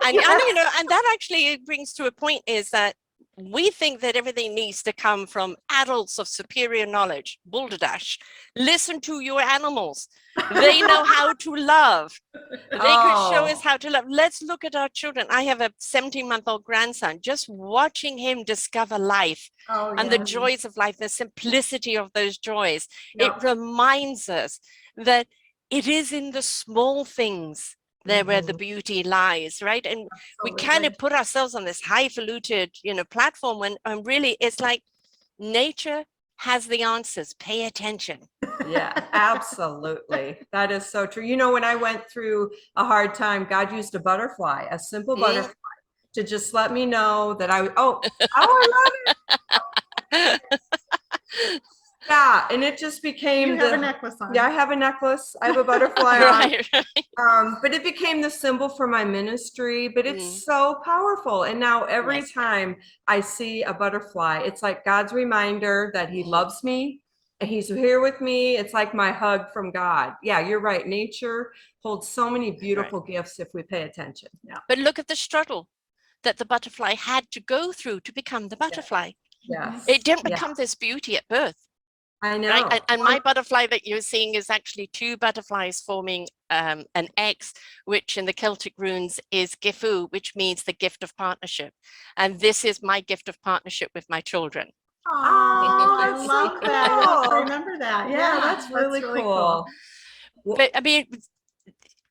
And that actually brings to a point, is that we think that everything needs to come from adults of superior knowledge. Balderdash. Listen to your animals. They know how to love. They could show us how to love. Let's look at our children. I have a 17-month-old grandson. Just watching him discover life and the joys of life, the simplicity of those joys. It reminds us that it is in the small things there where the beauty lies, right? And we kind of put ourselves on this highfalutin, platform when really it's like nature has the answers. Pay attention. Yeah, absolutely. That is so true. When I went through a hard time, God used a butterfly, a simple butterfly, to just let me know that I love it. Yeah, and it just became You have a necklace on. Yeah, I have a necklace. I have a butterfly Right. but it became the symbol for my ministry, but it's so powerful. And now every time I see a butterfly, it's like God's reminder that he loves me and he's here with me. It's like my hug from God. Yeah, you're right. Nature holds so many beautiful gifts if we pay attention. Yeah. But look at the struggle that the butterfly had to go through to become the butterfly. Yes. It didn't become this beauty at birth. I know. Right? And my butterfly that you're seeing is actually two butterflies forming an X, which in the Celtic runes is Gifu, which means the gift of partnership. And this is my gift of partnership with my children. Oh, I that's love so that. You'll have to cool. remember that. Yeah, that's really cool. But I mean,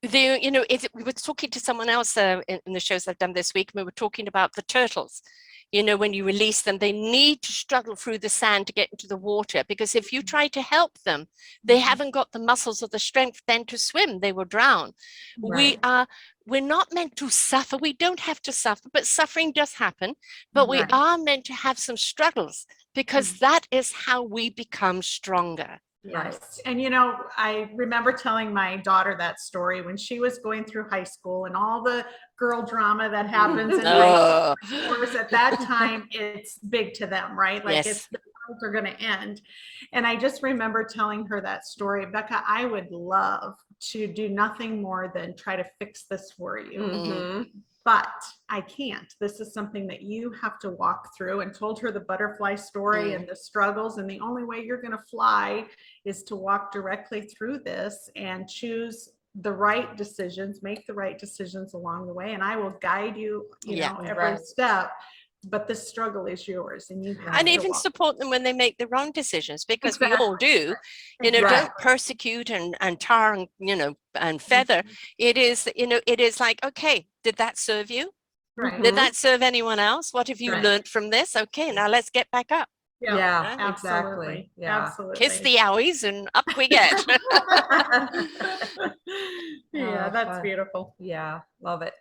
we were talking to someone else in the shows I've done this week, and we were talking about the turtles. When you release them, they need to struggle through the sand to get into the water, because if you try to help them, they haven't got the muscles or the strength then to swim. They will drown. Right. We're not meant to suffer. We don't have to suffer, but suffering does happen. But we Right. are meant to have some struggles, because that is how we become stronger. Yes. And I remember telling my daughter that story when she was going through high school and all the girl drama that happens in high school. Of course, at that time, it's big to them, right? Like Yes. the worlds are going to end. And I just remember telling her that story. Becca, I would love to do nothing more than try to fix this for you. Mhm. But I can't. This is something that you have to walk through, and told her the butterfly story and the struggles. And the only way you're going to fly is to walk directly through this and choose the right decisions, make the right decisions along the way. And I will guide you, every step. But this struggle is yours, and you have And to even walk. support them when they make the wrong decisions, because Exactly. we all do. Don't persecute and tar and and feather. It is like, okay, did that serve you? Right. Did that serve anyone else? What have you learned from this? Okay, now let's get back up. Yeah, absolutely. exactly. Yeah. Absolutely. Kiss the owies and up we get. Yeah, that's beautiful. Yeah, love it.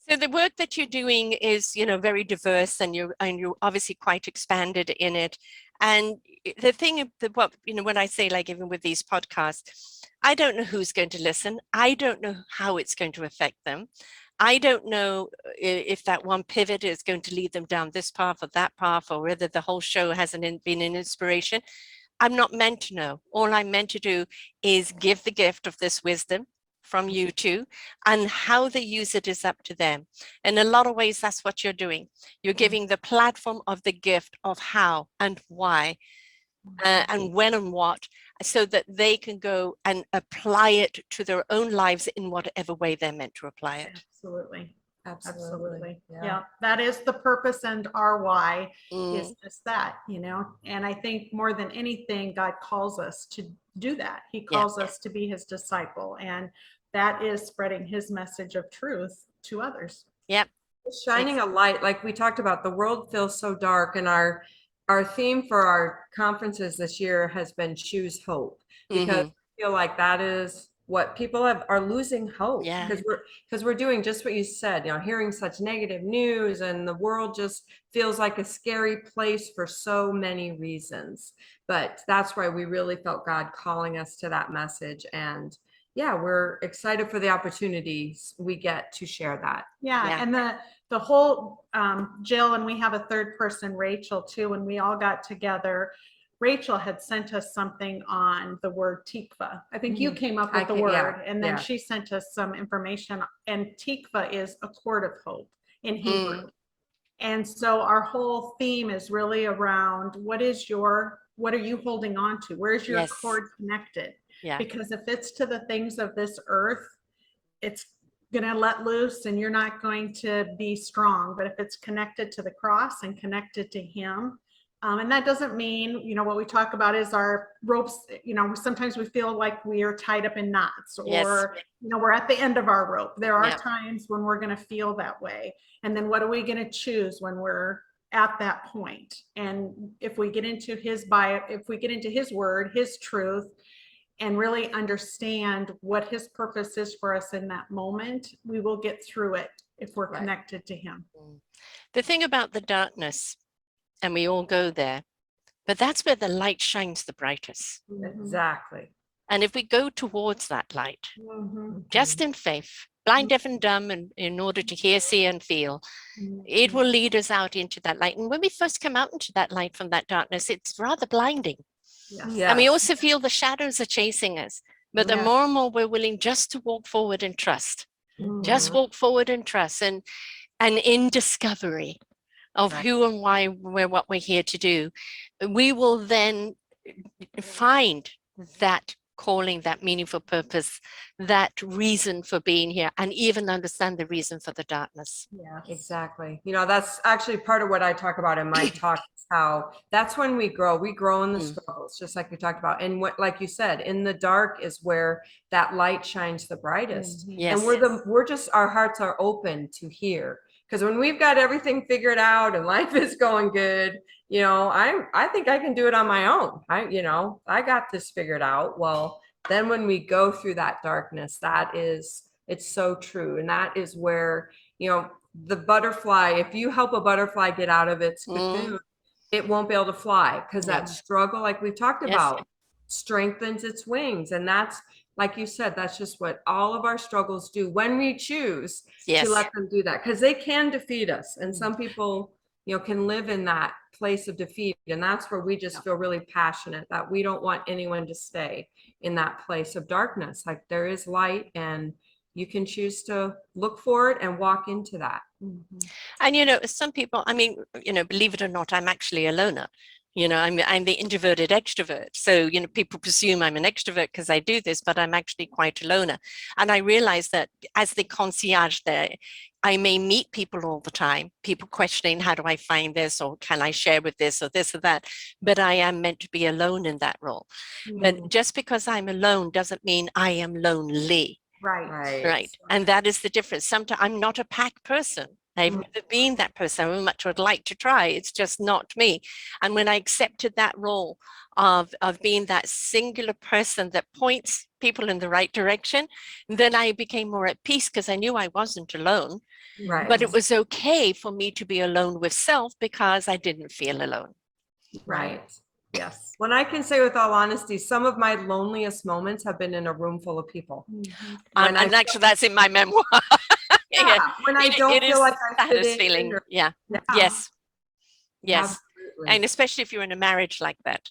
So the work that you're doing is, very diverse, and you're obviously quite expanded in it. And the thing that when I say, like, even with these podcasts, I don't know who's going to listen. I don't know how it's going to affect them. I don't know if that one pivot is going to lead them down this path or that path, or whether the whole show hasn't been an inspiration. I'm not meant to know. All I'm meant to do is give the gift of this wisdom from you two, and how they use it is up to them. In a lot of ways, that's what you're doing. You're giving the platform of the gift of how and why and when and what, so that they can go and apply it to their own lives in whatever way they're meant to apply it. Absolutely. Absolutely. Yeah. Yeah, that is the purpose, and our why is just that, and I think more than anything, God calls us to do that. He calls us to be his disciple, and that is spreading his message of truth to others. Yep. Shining a light, like we talked about. The world feels so dark, and our theme for our conferences this year has been choose hope, because I feel like that is what people are losing hope, because we're doing just what you said, hearing such negative news, and the world just feels like a scary place for so many reasons. But that's why we really felt God calling us to that message. And yeah, we're excited for the opportunities we get to share that. And the whole Jill, and we have a third person, Rachel, too, when we all got together. Rachel had sent us something on the word tikva. I think you came up with the word, and then she sent us some information. And tikva is a cord of hope in Hebrew. And so our whole theme is really around what are you holding on to? Where's your cord connected? Because if it's to the things of this earth, it's going to let loose and you're not going to be strong. But if it's connected to the cross and connected to him, and that doesn't mean, what we talk about is our ropes, sometimes we feel like we are tied up in knots, or, we're at the end of our rope. There are times when we're going to feel that way. And then what are we going to choose when we're at that point? And if we get into if we get into his word, his truth, and really understand what his purpose is for us in that moment, we will get through it if we're connected to him. The thing about the darkness, and we all go there, but that's where the light shines the brightest. Exactly. And if we go towards that light, just in faith, blind, deaf, and dumb, and in order to hear, see, and feel, it will lead us out into that light. And when we first come out into that light from that darkness, it's rather blinding. And we also feel the shadows are chasing us. But the more and more we're willing just to walk forward and trust, just walk forward and trust, and in discovery of who and why what we're here to do, we will then find that calling, that meaningful purpose, that reason for being here, and even understand the reason for the darkness. Yeah, Exactly. You know, that's actually part of what I talk about in my talk, is how that's when we grow. We grow in the struggles, just like we talked about. And what, like you said, in the dark is where that light shines the brightest. Yes. And we're just, our hearts are open to hear. Because when we've got everything figured out and life is going good, you know, I think I can do it on my own. I got this figured out. Well, then when we go through that darkness, it's so true. And that is where, you know, the butterfly, if you help a butterfly get out of its cocoon, it won't be able to fly, because that struggle, like we've talked about, strengthens its wings. And that's, like you said, that's just what all of our struggles do when we choose to let them do that, because they can defeat us. And some people, you know, can live in that place of defeat. And that's where we just feel really passionate that we don't want anyone to stay in that place of darkness. Like, there is light, and you can choose to look for it and walk into that. And, you know, some people, I mean, you know, believe it or not, I'm actually a loner. You know, I'm the introverted extrovert. So, you know, people presume I'm an extrovert because I do this, but I'm actually quite a loner. And I realize that as the concierge there, I may meet people all the time, people questioning, how do I find this, or can I share with this or that? But I am meant to be alone in that role. But just because I'm alone doesn't mean I am lonely. Right. And that is the difference. Sometimes I'm not a pack person. I've never been that person. I much would like to try. It's just not me. And when I accepted that role of being that singular person that points people in the right direction, then I became more at peace, because I knew I wasn't alone. But it was okay for me to be alone with self, because I didn't feel alone. Right. Yes. When I can say with all honesty, some of my loneliest moments have been in a room full of people. And actually, that's in my memoir. When I don't feel like I fit in. Feeling. Yes. Absolutely. And especially if you're in a marriage like that.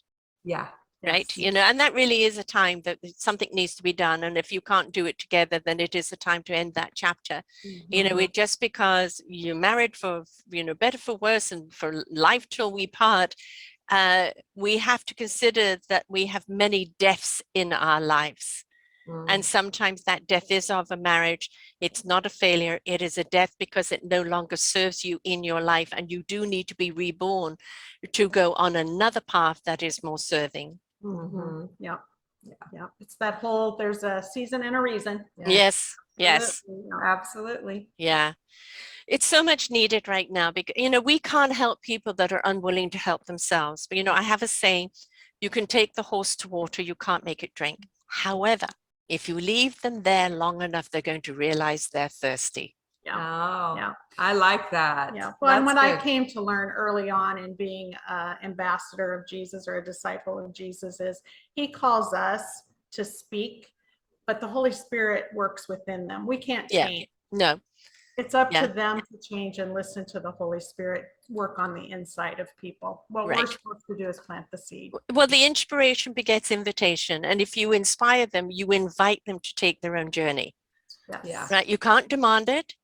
Right. You know, and that really is a time that something needs to be done. And if you can't do it together, then it is a time to end that chapter. You know, it just because you're married for, you know, better for worse and for life till we part, we have to consider that we have many deaths in our lives. And sometimes that death is of a marriage. It's not a failure. It is a death because it no longer serves you in your life. And you do need to be reborn to go on another path that is more serving. Yeah. It's that whole, there's a season and a reason. Yes. Absolutely. Yeah. It's so much needed right now, because, you know, we can't help people that are unwilling to help themselves. But, you know, I have a saying, you can take the horse to water, you can't make it drink. However, if you leave them there long enough, they're going to realize they're thirsty. I like that. Well, and when I came to learn early on in being an ambassador of Jesus or a disciple of Jesus, is he calls us to speak, but the Holy Spirit works within them. We can't change. No. It's up to them to change and listen to the Holy Spirit work on the inside of people. What we're supposed to do is plant the seed. Well, the inspiration begets invitation. And if you inspire them, you invite them to take their own journey. Right? You can't demand it.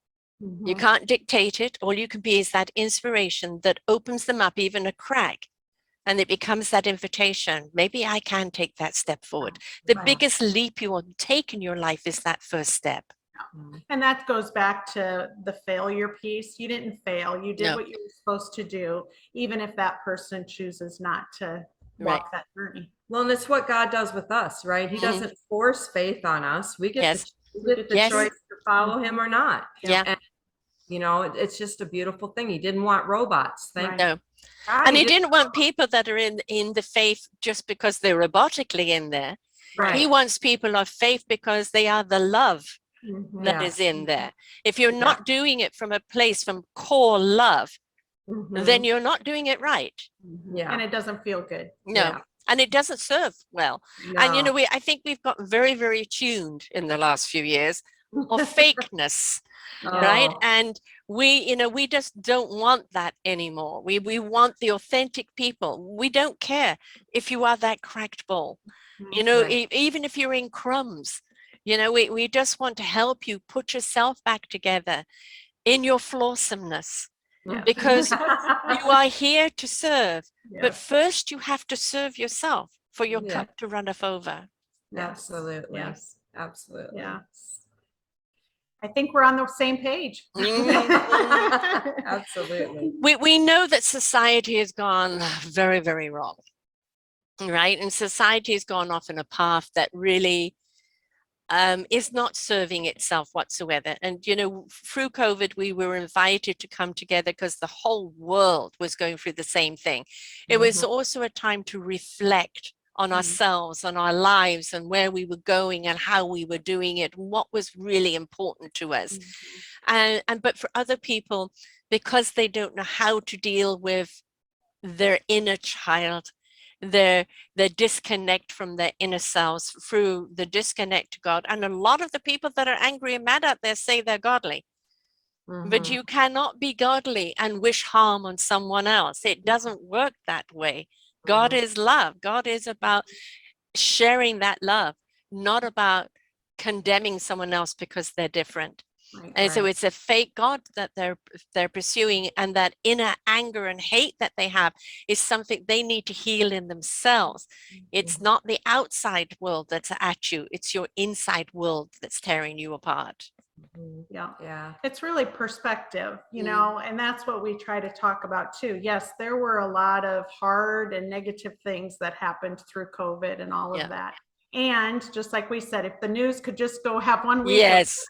You can't dictate it. All you can be is that inspiration that opens them up, even a crack. And it becomes that invitation. Maybe I can take that step forward. The biggest leap you will take in your life is that first step. And that goes back to the failure piece. You didn't fail. You did what you were supposed to do, even if that person chooses not to walk that journey. Well, and it's what God does with us, right? He doesn't force faith on us. We get the choice to follow him or not. And, you know, it's just a beautiful thing. He didn't want robots. Thank you. And he didn't want people that are in the faith just because they're robotically in there. He wants people of faith because they are the love that is in there. If you're not doing it from a place from core love, then you're not doing it right. And it doesn't feel good. And it doesn't serve well. And, you know, I think we've got very, very tuned in the last few years of fakeness. Right. And we just don't want that anymore. We want the authentic people. We don't care if you are that cracked ball, you know, even if you're in crumbs, you know, we just want to help you put yourself back together in your flawsomeness, because you are here to serve. But first you have to serve yourself for your cup to run off over. Absolutely. Yes. Absolutely. Yeah. I think we're on the same page. Absolutely. We know that society has gone very, very wrong, right? And society has gone off in a path that really is not serving itself whatsoever. And, you know, through COVID, we were invited to come together because the whole world was going through the same thing. It was also a time to reflect on ourselves, on our lives, and where we were going and how we were doing it, and what was really important to us. But for other people, because they don't know how to deal with their inner child, their disconnect from their inner selves through the disconnect to God. And a lot of the people that are angry and mad out there say they're godly. But you cannot be godly and wish harm on someone else. It doesn't work that way. God is love. God is about sharing that love, not about condemning someone else because they're different. And so it's a fake God that they're pursuing, and that inner anger and hate that they have is something they need to heal in themselves. It's not the outside world that's at you, it's your inside world that's tearing you apart. Yeah. It's really perspective, you know, and that's what we try to talk about too. Yes, there were a lot of hard and negative things that happened through COVID and all of that. And just like we said, if the news could just go have 1 week. Yes,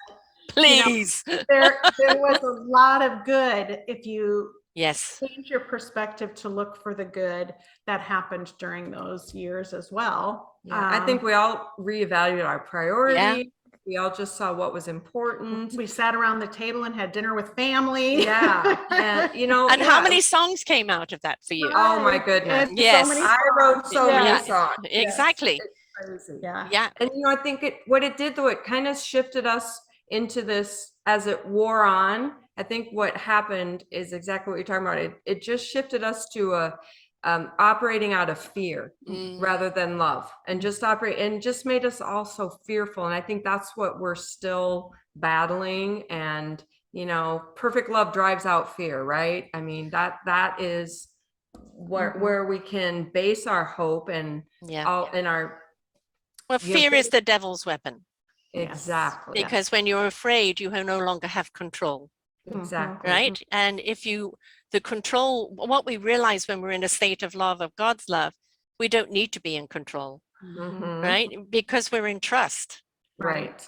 please. You know, there was a lot of good if you change your perspective to look for the good that happened during those years as well. I think we all reevaluated our priorities. We all just saw what was important. We sat around the table and had dinner with family. And you know, and how many songs came out of that for you? Oh my goodness. Yes. I wrote so many songs. Exactly. It's crazy. Yeah. And you know, I think what it did though, it kind of shifted us into this as it wore on. I think what happened is exactly what you're talking about. It just shifted us to operating out of fear rather than love, and just made us all so fearful. And I think that's what we're still battling. And, you know, perfect love drives out fear, right? I mean, that is where we can base our hope and all in our. Well, fear is the devil's weapon. Exactly. Because when you're afraid, you no longer have control. Exactly. Right. And the control, what we realize when we're in a state of love, of God's love, we don't need to be in control. Right. Because we're in trust. Right.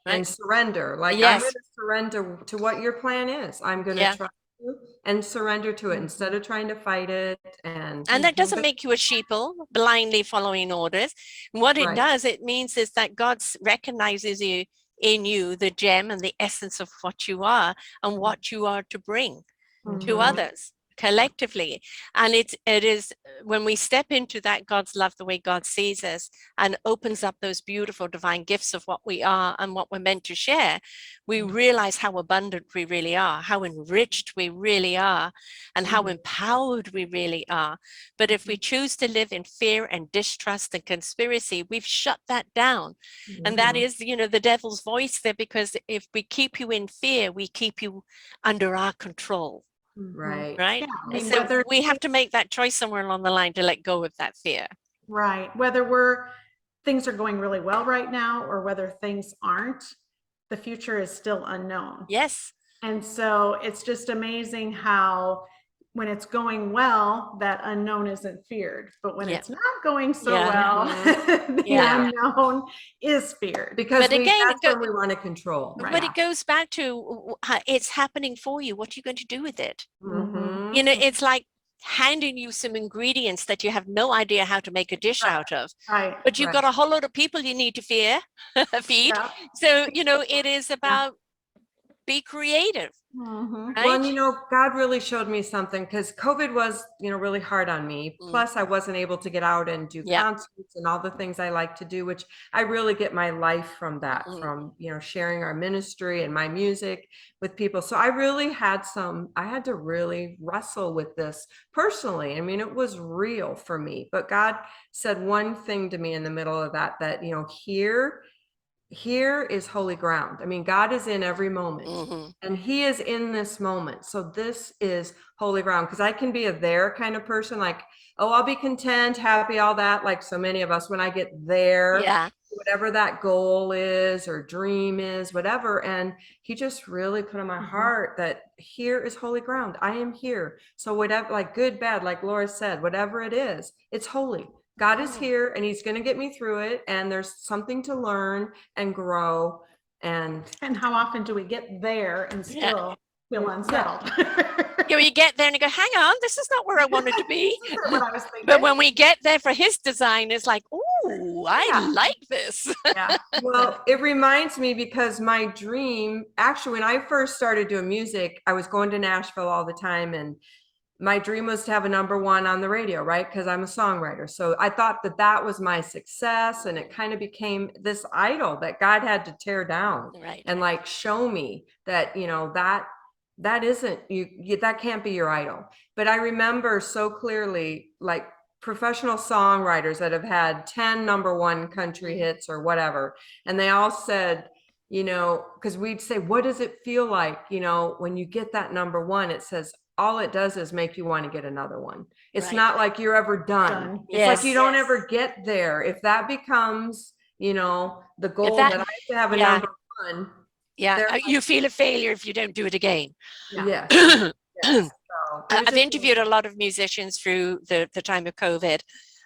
And surrender. Like, I'm going to surrender to what your plan is. I'm going to trust you and surrender to it instead of trying to fight it. And that doesn't make you a sheeple blindly following orders. What it does, it means is that God recognizes you in you, the gem and the essence of what you are and what you are to bring to others collectively. And it is when we step into that God's love the way God sees us and opens up those beautiful divine gifts of what we are and what we're meant to share, we realize how abundant we really are, how enriched we really are, and how empowered we really are. But if we choose to live in fear and distrust and conspiracy, we've shut that down. And that is, you know, the devil's voice there, because if we keep you in fear, we keep you under our control. Right. Yeah, I mean, so we have to make that choice somewhere along the line to let go of that fear. Right. Whether things are going really well right now or whether things aren't, the future is still unknown. Yes. And so it's just amazing how when it's going well, that unknown isn't feared. But when it's not going so well, the unknown is feared. Because that's what we want to control. But it goes back to it's happening for you. What are you going to do with it? You know, it's like handing you some ingredients that you have no idea how to make a dish out of. But you've got a whole lot of people you need to feed. So, you know, it is about be creative. Right? Well, and, you know, God really showed me something, because COVID was, you know, really hard on me. Plus, I wasn't able to get out and do concerts and all the things I like to do, which I really get my life from that, from, you know, sharing our ministry and my music with people. So I really had to really wrestle with this personally. I mean, it was real for me, but God said one thing to me in the middle of that, you know, here is holy ground. I mean, God is in every moment and he is in this moment. So this is holy ground, because I can be a there kind of person, like, oh, I'll be content, happy, all that, like so many of us. When I get there, whatever that goal is or dream is, whatever. And he just really put in my heart that here is holy ground. I am here. So whatever, like good, bad, like Laura said, whatever it is, it's holy. God is here and he's going to get me through it. And there's something to learn and grow. And how often do we get there and still feel unsettled? Yeah, you get there and you go, hang on, this is not where I wanted to be. This isn't what I was thinking. But when we get there for his design, it's like, oh, I like this. Yeah. well, it reminds me because my dream, actually, when I first started doing music, I was going to Nashville all the time. And my dream was to have a #1 on the radio, right? Because I'm a songwriter. So I thought that that was my success. And it kind of became this idol that God had to tear down and like show me that, you know, that isn't you, that can't be your idol. But I remember so clearly, like professional songwriters that have had 10 #1 country hits or whatever. And they all said, you know, because we'd say, what does it feel like? You know, when you get that #1, it says, all it does is make you want to get another one. It's not like you're ever done. It's like you don't ever get there. If that becomes, you know, the goal that I have to have a #1. Yeah, you feel a failure if you don't do it again. Yeah. So, I've interviewed a lot of musicians through the time of COVID,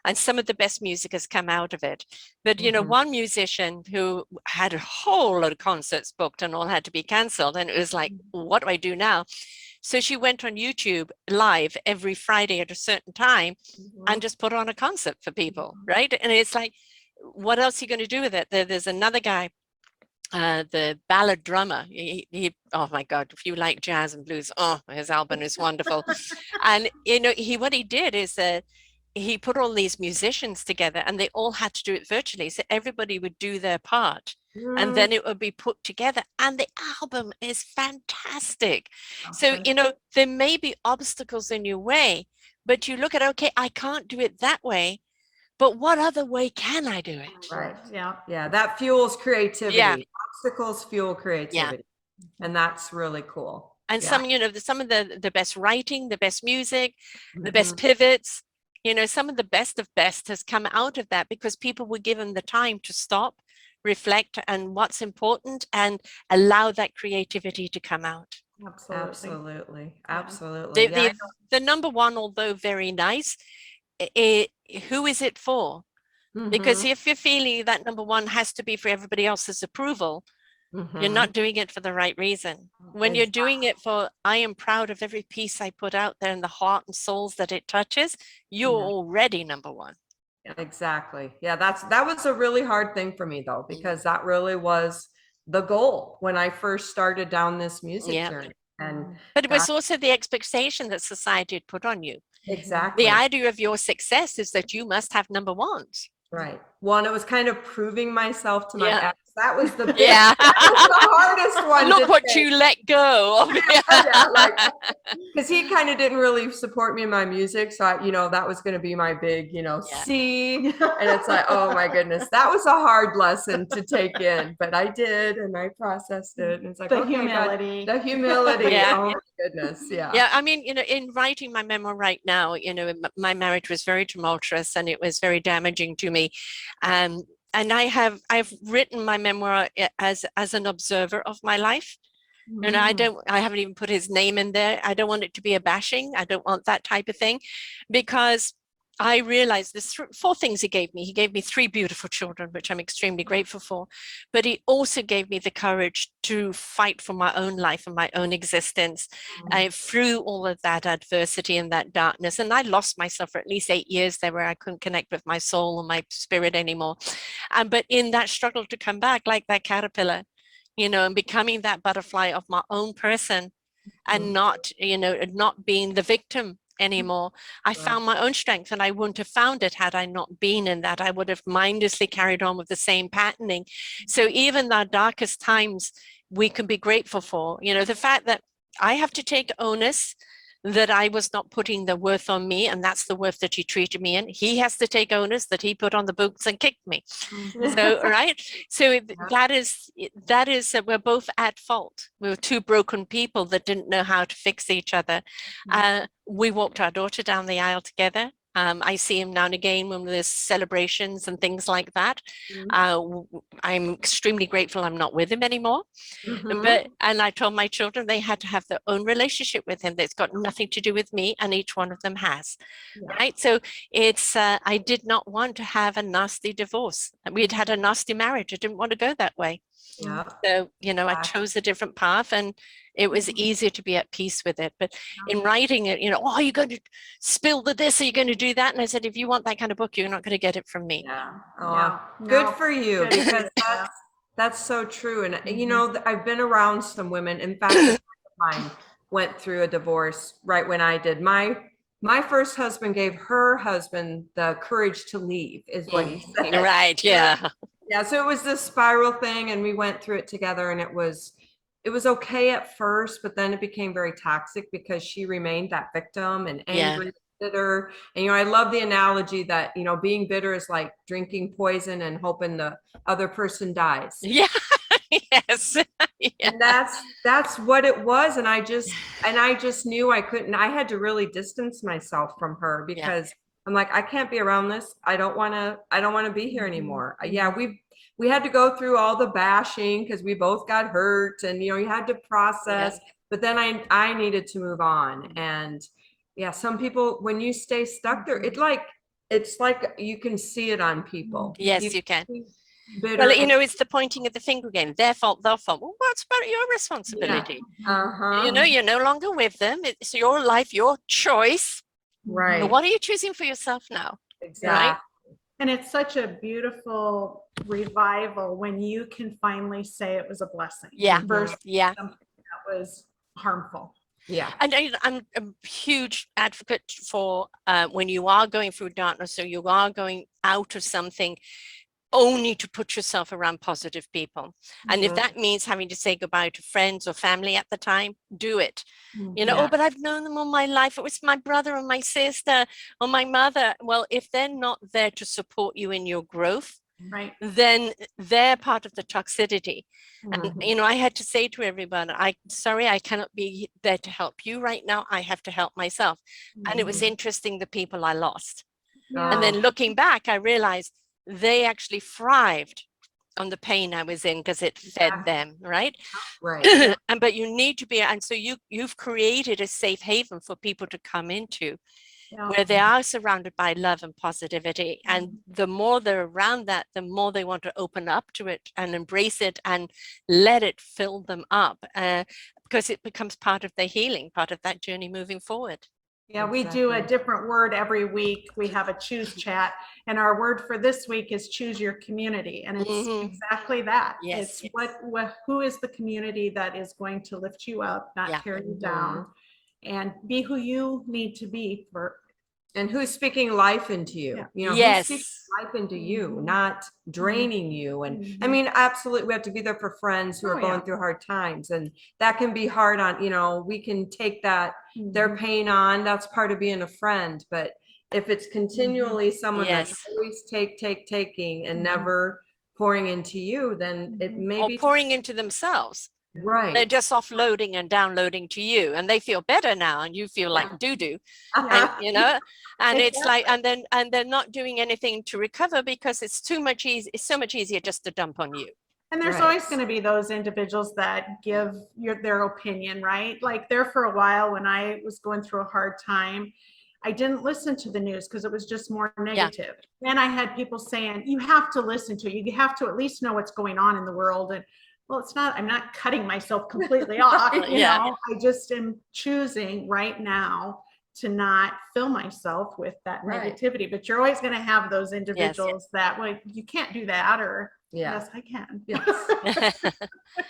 and some of the best music has come out of it. But, you know, one musician who had a whole lot of concerts booked and all had to be canceled, and it was like, what do I do now? So she went on YouTube live every Friday at a certain time and just put on a concert for people, right? And it's like, what else are you going to do with it? There's another guy, the ballad drummer. He oh my God, if you like jazz and blues, his album is wonderful. And you know, what he did is that he put all these musicians together and they all had to do it virtually. So everybody would do their part and then it would be put together. And the album is fantastic. So, you know, there may be obstacles in your way, but you look at, okay, I can't do it that way, but what other way can I do it? Right. Yeah. That fuels creativity. Yeah. Obstacles fuel creativity. And that's really cool. And some, you know, some of the best writing, the best music, the best pivots, you know, some of the best of best has come out of that because people were given the time to stop, reflect on what's important and allow that creativity to come out. Absolutely. The #1, although very nice, who is it for? Because if you're feeling that #1 has to be for everybody else's approval, you're not doing it for the right reason. When you're doing it for, I am proud of every piece I put out there and the heart and souls that it touches, you're already #1. Exactly. Yeah, that was a really hard thing for me though, because that really was the goal when I first started down this music journey. But it was also the expectation that society had put on you. Exactly. The idea of your success is that you must have #1s. Right. Well, and it was kind of proving myself to my ex. That was the that was the hardest one. Look what you let go of. Because he kind of didn't really support me in my music. So, you know, that was going to be my big, you know, C. And it's like, oh my goodness, that was a hard lesson to take in. But I did, and I processed it. And it's like, the humility. God, the humility. Oh my goodness. Yeah. Yeah. I mean, you know, in writing my memoir right now, you know, my marriage was very tumultuous and it was very damaging to me. And I've written my memoir as an observer of my life. And I haven't even put his name in there. I don't want it to be a bashing. I don't want that type of thing, because I realized there's 4 things he gave me. He gave me 3 beautiful children, which I'm extremely grateful for. But he also gave me the courage to fight for my own life and my own existence through all of that adversity and that darkness. And I lost myself for at least 8 years there where I couldn't connect with my soul or my spirit anymore. But in that struggle to come back, like that caterpillar, you know, and becoming that butterfly of my own person and not, you know, not being the victim anymore. I found my own strength, and I wouldn't have found it had I not been in that. I would have mindlessly carried on with the same patterning. So even our darkest times, we can be grateful for, you know, the fact that I have to take onus that I was not putting the worth on me, and that's the worth that he treated me in. He has to take onus that he put on the boots and kicked me. So, right. So that is we're both at fault. We were 2 broken people that didn't know how to fix each other. We walked our daughter down the aisle together. I see him now and again when there's celebrations and things like that. I'm extremely grateful I'm not with him anymore. And I told my children they had to have their own relationship with him. That's got nothing to do with me, and each one of them has. Right. So it's I did not want to have a nasty divorce. We had had a nasty marriage. I didn't want to go that way. Yeah. So, I chose a different path, and it was easier to be at peace with it. But in writing it, oh, are you going to spill this? Are you going to do that? And I said, if you want that kind of book, you're not going to get it from me. Yeah. Oh, good for you, because that's so true. And I've been around some women. In fact, a friend of mine went through a divorce right when I did. My first husband gave her husband the courage to leave, is what he said. Right. Yeah. Yeah. So it was this spiral thing, and we went through it together, and it was okay at first, but then it became very toxic because she remained that victim and angry, bitter. And, I love the analogy that, being bitter is like drinking poison and hoping the other person dies. Yeah. Yes. And that's what it was. And I just knew I couldn't. I had to really distance myself from her, because I'm like, I can't be around this. I don't want to be here anymore. Yeah, we had to go through all the bashing because we both got hurt, and you had to process. But then I needed to move on. And some people, when you stay stuck there, it's like you can see it on people. Yes, you can. Bitter. Well, it's the pointing of the finger game. Their fault, their fault. Well, what's about your responsibility? You're no longer with them. It's your life, your choice. Right. But what are you choosing for yourself now? Exactly. Right? And it's such a beautiful revival when you can finally say it was a blessing. Yeah. Versus something that was harmful. Yeah. And I'm a huge advocate for when you are going through darkness, or you are going out of something, only to put yourself around positive people. And if that means having to say goodbye to friends or family at the time, do it. Oh, but I've known them all my life. It was my brother or my sister or my mother. Well, if they're not there to support you in your growth, right, then they're part of the toxicity. And I had to say to everyone, sorry, I cannot be there to help you right now. I have to help myself. And it was interesting, the people I lost. And then looking back, I realized they actually thrived on the pain I was in, because it fed them, right? Right. But you need to be, and so you've created a safe haven for people to come into, where they are surrounded by love and positivity. And the more they're around that, the more they want to open up to it and embrace it and let it fill them up, because it becomes part of their healing, part of that journey moving forward. Yeah, we do a different word every week. We have a choose chat, and our word for this week is choose your community. And it's exactly that. Yes, it's who is the community that is going to lift you up, not tear you down, and be who you need to be for. And who's speaking life into you? Who's speaking life into you, not draining you. And I mean, absolutely, we have to be there for friends who are going through hard times, and that can be hard on, we can take that their pain on. That's part of being a friend. But if it's continually someone that's always taking and never pouring into you, then it may be pouring into themselves. Right. They're just offloading and downloading to you, and they feel better now, and you feel like doo-doo. And and it's like, and they're not doing anything to recover, because it's so much easier just to dump on you. And there's always going to be those individuals that give their opinion, right? Like there for a while when I was going through a hard time, I didn't listen to the news because it was just more negative. And I had people saying, you have to listen to it. You have to at least know what's going on in the world. And well, it's not, I'm not cutting myself completely off. You know, I just am choosing right now to not fill myself with that negativity. But you're always going to have those individuals that, well, you can't do that, or yes, I can. Yes.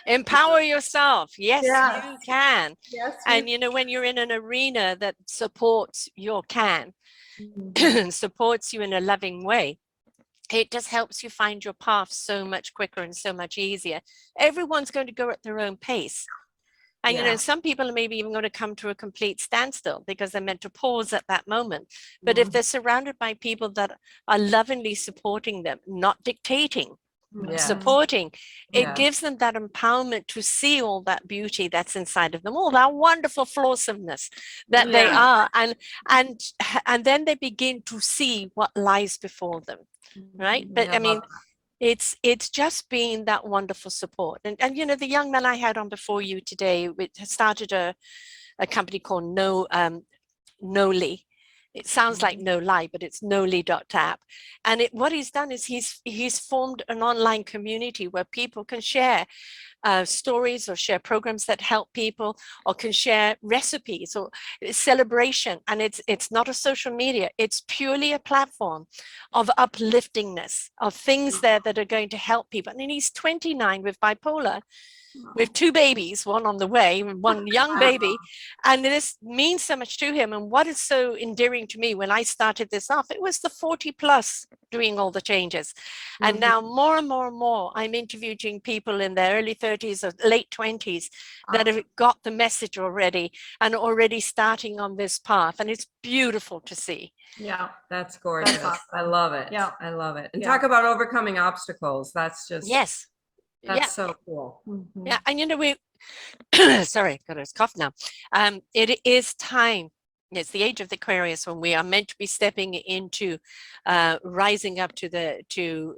Empower yourself. Yes, you can. Yes, and when you're in an arena that supports your supports you in a loving way, it just helps you find your path so much quicker and so much easier. Everyone's going to go at their own pace. And some people are maybe even going to come to a complete standstill because they're meant to pause at that moment. But if they're surrounded by people that are lovingly supporting them, not dictating, Yes. supporting, it Yes. gives them that empowerment to see all that beauty that's inside of them, all that wonderful flawsomeness that they Yeah. are, and then they begin to see what lies before them, right? But Yeah, I mean, it's just been that wonderful support. And you know, the young man I had on before you today started a company called Noli. It sounds like no lie, but it's noli.tap. And what he's done is he's formed an online community where people can share stories or share programs that help people, or can share recipes or celebration. And it's not a social media, it's purely a platform of upliftingness, of things there that are going to help people. And he's 29 with bipolar, with 2 babies, one on the way, one young baby. And this means so much to him. And what is so endearing to me, when I started this off, it was the 40 plus doing all the changes. And now more and more and more, I'm interviewing people in their early 30s or late 20s that have got the message already and already starting on this path. And it's beautiful to see. Yeah, that's gorgeous. That's awesome. I love it. Yeah. I love it. And Yeah. talk about overcoming obstacles. That's just, Yes. that's so cool. Yeah. And you know, we, sorry, got a cough now. It is time. It's the age of the Aquarius, when we are meant to be stepping into rising up to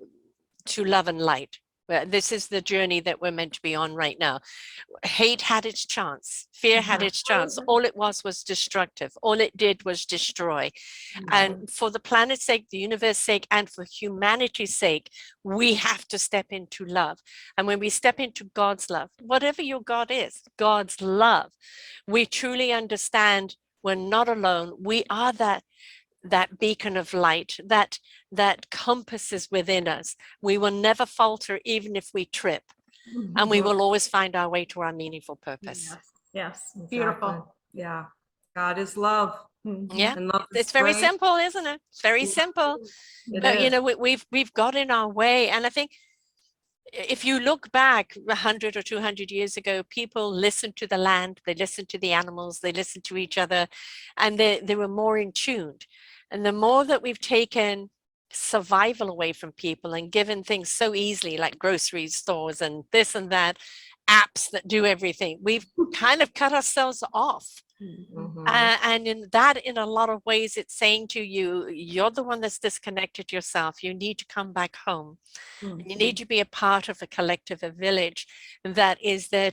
love and light. This is the journey that we're meant to be on right now. Hate had its chance. Fear had its chance. All it was destructive. All it did was destroy. And for the planet's sake, the universe's sake, and for humanity's sake, we have to step into love. And when we step into God's love, whatever your God is, God's love, we truly understand we're not alone. We are that beacon of light, that compass is within us. We will never falter, even if we trip, and we will always find our way to our meaningful purpose. Yes. Exactly. Beautiful. Yeah. God is love. Yeah, And love is it's very great. simple, isn't it? Very simple. But you know, we've got in our way. And I think if you look back 100 or 200 years ago, people listened to the land, they listened to the animals, they listened to each other, and they were more in tune. And the more that we've taken survival away from people and given things so easily, like grocery stores and this and that, apps that do everything, we've kind of cut ourselves off. And in a lot of ways, it's saying to you, you're the one that's disconnected yourself. You need to come back home. And you need to be a part of a collective, a village that is there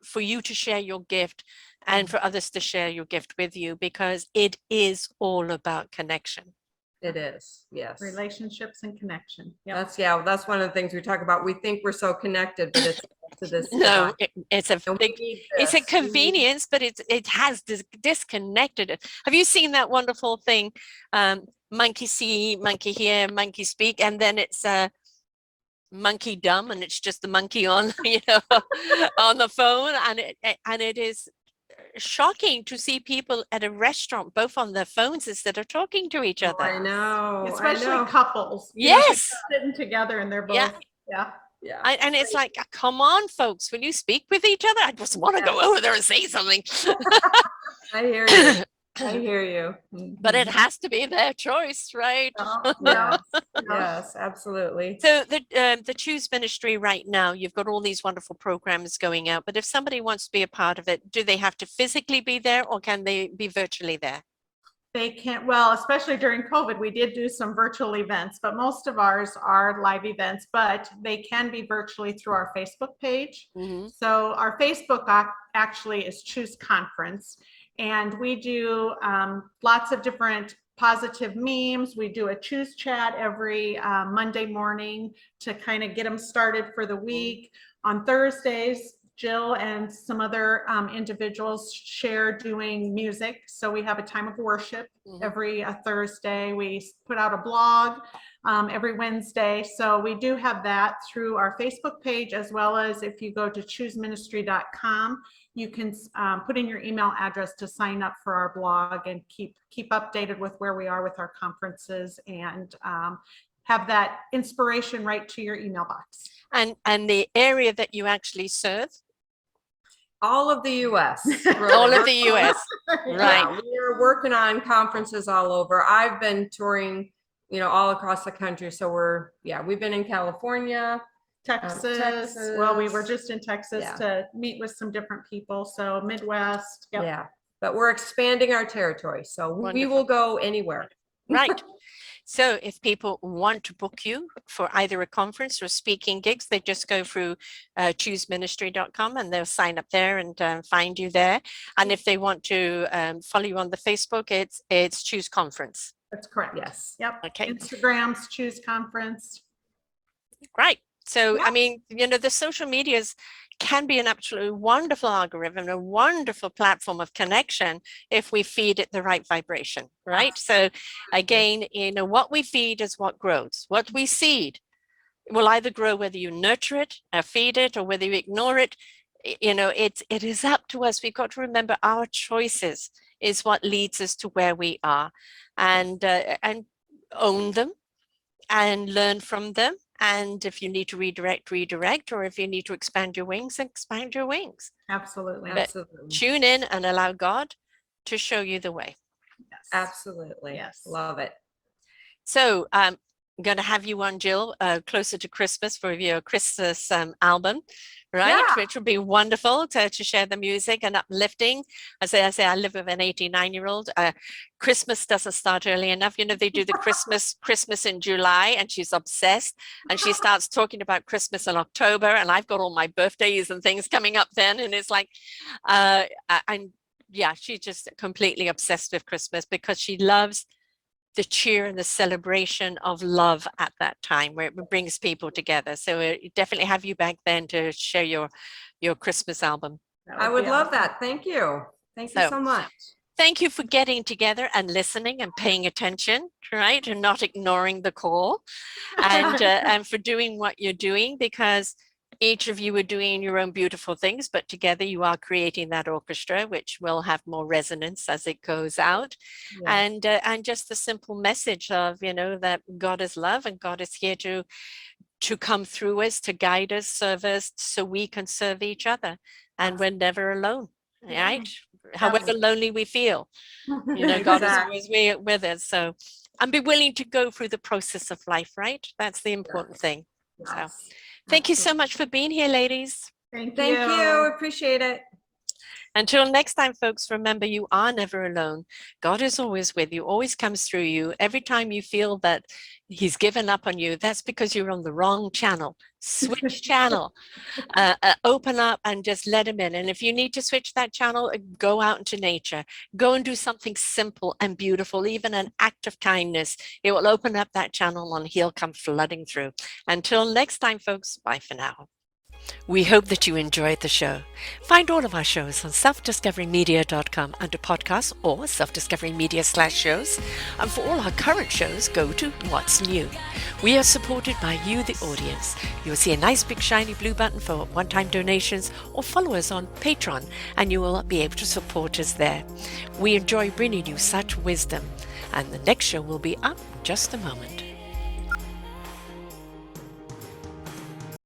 for you to share your gift and for others to share your gift with you, because it is all about connection. It is, yes. Relationships and connection. That's one of the things we talk about. We think we're so connected, but it's to this. No, it's a convenience, but it has disconnected it. Have you seen that wonderful thing? Monkey see, monkey hear, monkey speak, and then it's monkey dumb, and it's just the monkey on, on the phone, and it is shocking to see people at a restaurant both on their phones instead of talking to each other. I know, especially couples. Yes, sitting together and they're both and it's like, come on, folks, will you speak with each other? I just want to go over there and say something. I hear you. I hear you. But it has to be their choice, right? Yes, absolutely. So the Choose Ministry right now, you've got all these wonderful programs going out, but if somebody wants to be a part of it, do they have to physically be there, or can they be virtually there? They can't, well, especially during COVID, we did do some virtual events, but most of ours are live events, but they can be virtually through our Facebook page. So our Facebook actually is Choose Conference. And we do lots of different positive memes. We do a Choose chat every Monday morning to kind of get them started for the week. On Thursdays, Jill and some other individuals share doing music. So we have a time of worship every Thursday. We put out a blog every Wednesday. So we do have that through our Facebook page, as well as if you go to chooseministry.com, you can put in your email address to sign up for our blog and keep updated with where we are with our conferences, and have that inspiration right to your email box. And the area that you actually serve? All of the U.S. All of the U.S. Right. Yeah, we are working on conferences all over. I've been touring all across the country. So we've been in California, Texas. Well, we were Texas. just in Texas Yeah. to meet with some different people. So Midwest. Yep. Yeah, but we're expanding our territory. So we Wonderful. will go anywhere. Right. So if people want to book you for either a conference or speaking gigs, they just go through chooseministry.com and they'll sign up there and find you there. And if they want to follow you on the Facebook, it's Choose Conference. That's correct. Yes. Yep. Okay. Instagrams, Choose Conference. Right. So, Yeah. I mean, the social medias can be an absolutely wonderful algorithm, a wonderful platform of connection if we feed it the right vibration, right? So again, what we feed is what grows. What we seed will either grow whether you nurture it or feed it or whether you ignore it. It is up to us. We've got to remember our choices is what leads us to where we are, and own them and learn from them. And if you need to redirect, or if you need to expand your wings, expand your wings. Absolutely. But Absolutely. tune in and allow God to show you the way. Yes. Absolutely. Yes. Love it. So I'm going to have you on, Jill, closer to Christmas for your Christmas album, right? Yeah. Which would be wonderful to share the music and uplifting. As I say, I live with an 89-year-old. Christmas doesn't start early enough. They do the Christmas in July, and she's obsessed. And she starts talking about Christmas in October, and I've got all my birthdays and things coming up then. And it's like, she's just completely obsessed with Christmas because she loves the cheer and the celebration of love at that time where it brings people together. So definitely have you back then to share your Christmas album. I would be love awesome. that. Thank you. Thank you So- so much. Thank you for getting together and listening and paying attention, right? And not ignoring the call and for doing what you're doing, because each of you are doing your own beautiful things, but together you are creating that orchestra, which will have more resonance as it goes out. Yes. And just the simple message of, that God is love and God is here to come through us, to guide us, serve us, so we can serve each other. And we're never alone, right? However lonely we feel, God is always with us. So, and be willing to go through the process of life, right? That's the important thing. So, Yes. thank you so much for being here, ladies. Thank Thank you. Appreciate it. Until next time, folks, remember you are never alone. God is always with you, always comes through you. Every time you feel that he's given up on you, that's because you're on the wrong channel. Switch channel, open up and just let him in. And if you need to switch that channel, go out into nature, go and do something simple and beautiful, even an act of kindness. It will open up that channel and he'll come flooding through. Until next time, folks, bye for now. We hope that you enjoyed the show. Find all of our shows on selfdiscoverymedia.com under podcasts or selfdiscoverymedia/shows. And for all our current shows, go to What's New. We are supported by you, the audience. You'll see a nice big shiny blue button for one-time donations, or follow us on Patreon and you will be able to support us there. We enjoy bringing you such wisdom. And the next show will be up in just a moment.